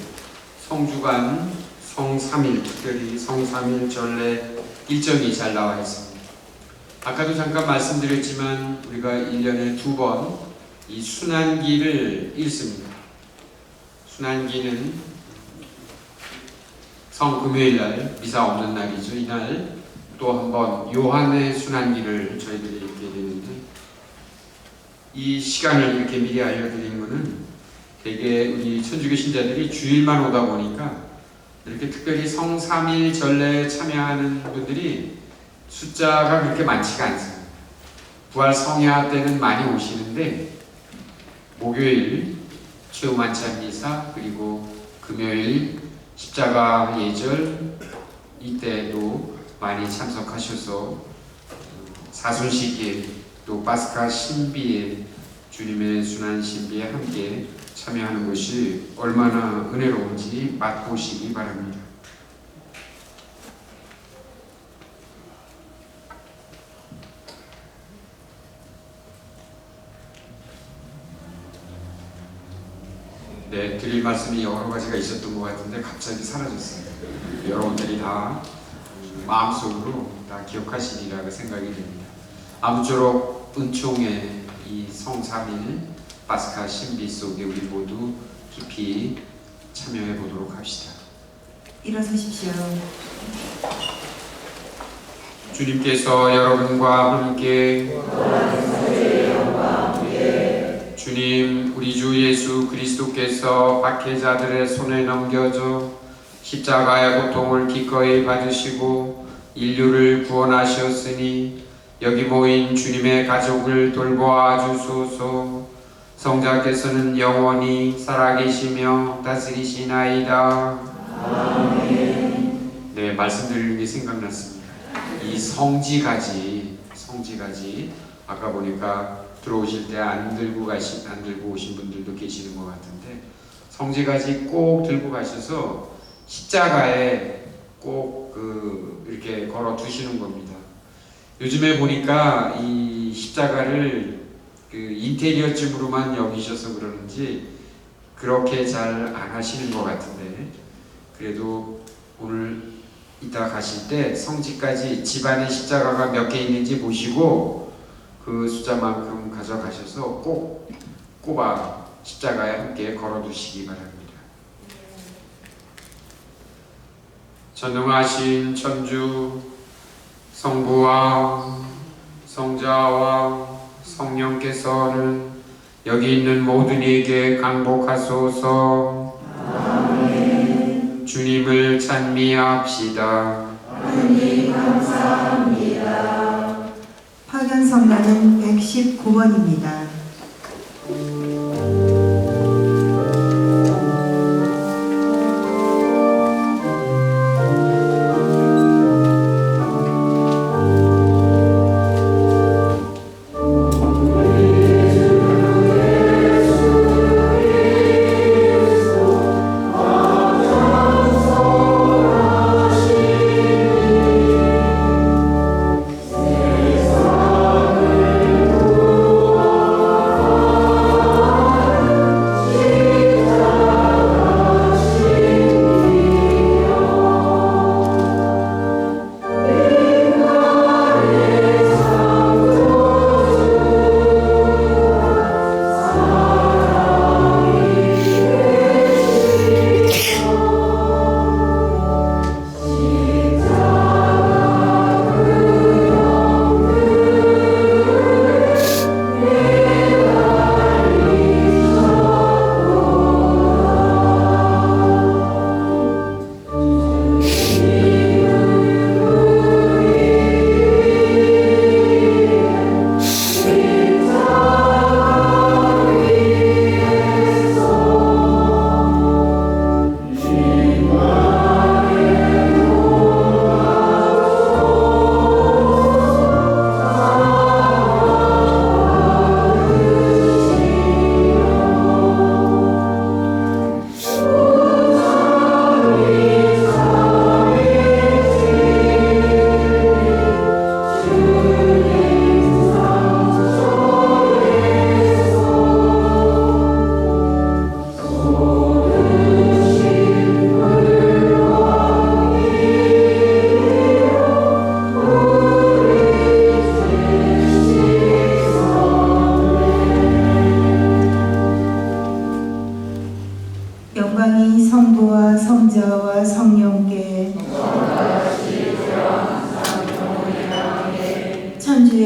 성주관 성삼일, 특별히 성삼일 전례 일정이 잘 나와 있습니다. 아까도 잠깐 말씀드렸지만 우리가 1년에 2번 이 순환기를 읽습니다. 순환기는 성금요일날 미사 없는 날이죠. 이날 또 한번 요한의 순환기를 저희들이 읽게 되는데, 이 시간을 이렇게 미리 알려드리는 것은 되게 우리 천주교 신자들이 주일만 오다 보니까 이렇게 특별히 성삼일 전례에 참여하는 분들이 숫자가 그렇게 많지가 않습니다. 부활 성야 때는 많이 오시는데 목요일 최후만찬 미사, 그리고 금요일 십자가 예절 이때도 많이 참석하셔서 사순식일 또 파스카 신비에, 주님의 순환 신비에 함께 참여하는 것이 얼마나 은혜로운지 맛보시기 바랍니다. 네, 드릴 말씀이 여러 가지가 있었던 것 같은데 갑자기 사라졌어요. 여러분들이 다 마음속으로 다 기억하시리라고 생각이 됩니다. 아무쪼록 은총의 이 성삼일 파스카 신비 속에 우리 모두 깊이 참여해 보도록 합시다. 일어서십시오. 주님께서 여러분과 함께, 주님 우리 주 예수 그리스도께서 박해자들의 손에 넘겨져 십자가의 고통을 기꺼이 받으시고 인류를 구원하셨으니 여기 모인 주님의 가족을 돌보아 주소서. 성자께서는 영원히 살아계시며 다스리시나이다. 아멘. 네, 말씀드리는 게 생각났습니다. 이 성지가지 아까 보니까 들어오실 때 안 들고 오신 분들도 계시는 것 같은데, 성지가지 꼭 들고 가셔서 십자가에 꼭 이렇게 걸어 두시는 겁니다. 요즘에 보니까 이 십자가를 인테리어쯤으로만 여기셔서 그러는지 그렇게 잘 안 하시는 것 같은데, 그래도 오늘 이따 가실 때 성지까지 집안에 십자가가 몇 개 있는지 보시고 그 숫자만큼 가져가셔서 꼭 꼽아 십자가에 함께 걸어두시기 바랍니다. 전능하신 천주 성부와 성자와 성령께서는 여기 있는 모든 이에게 강복하소서. 아멘. 주님을 찬미합시다. 하나님 감사합니다. 파견 성가는 119번입니다.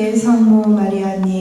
요셉의 성모 마리아님,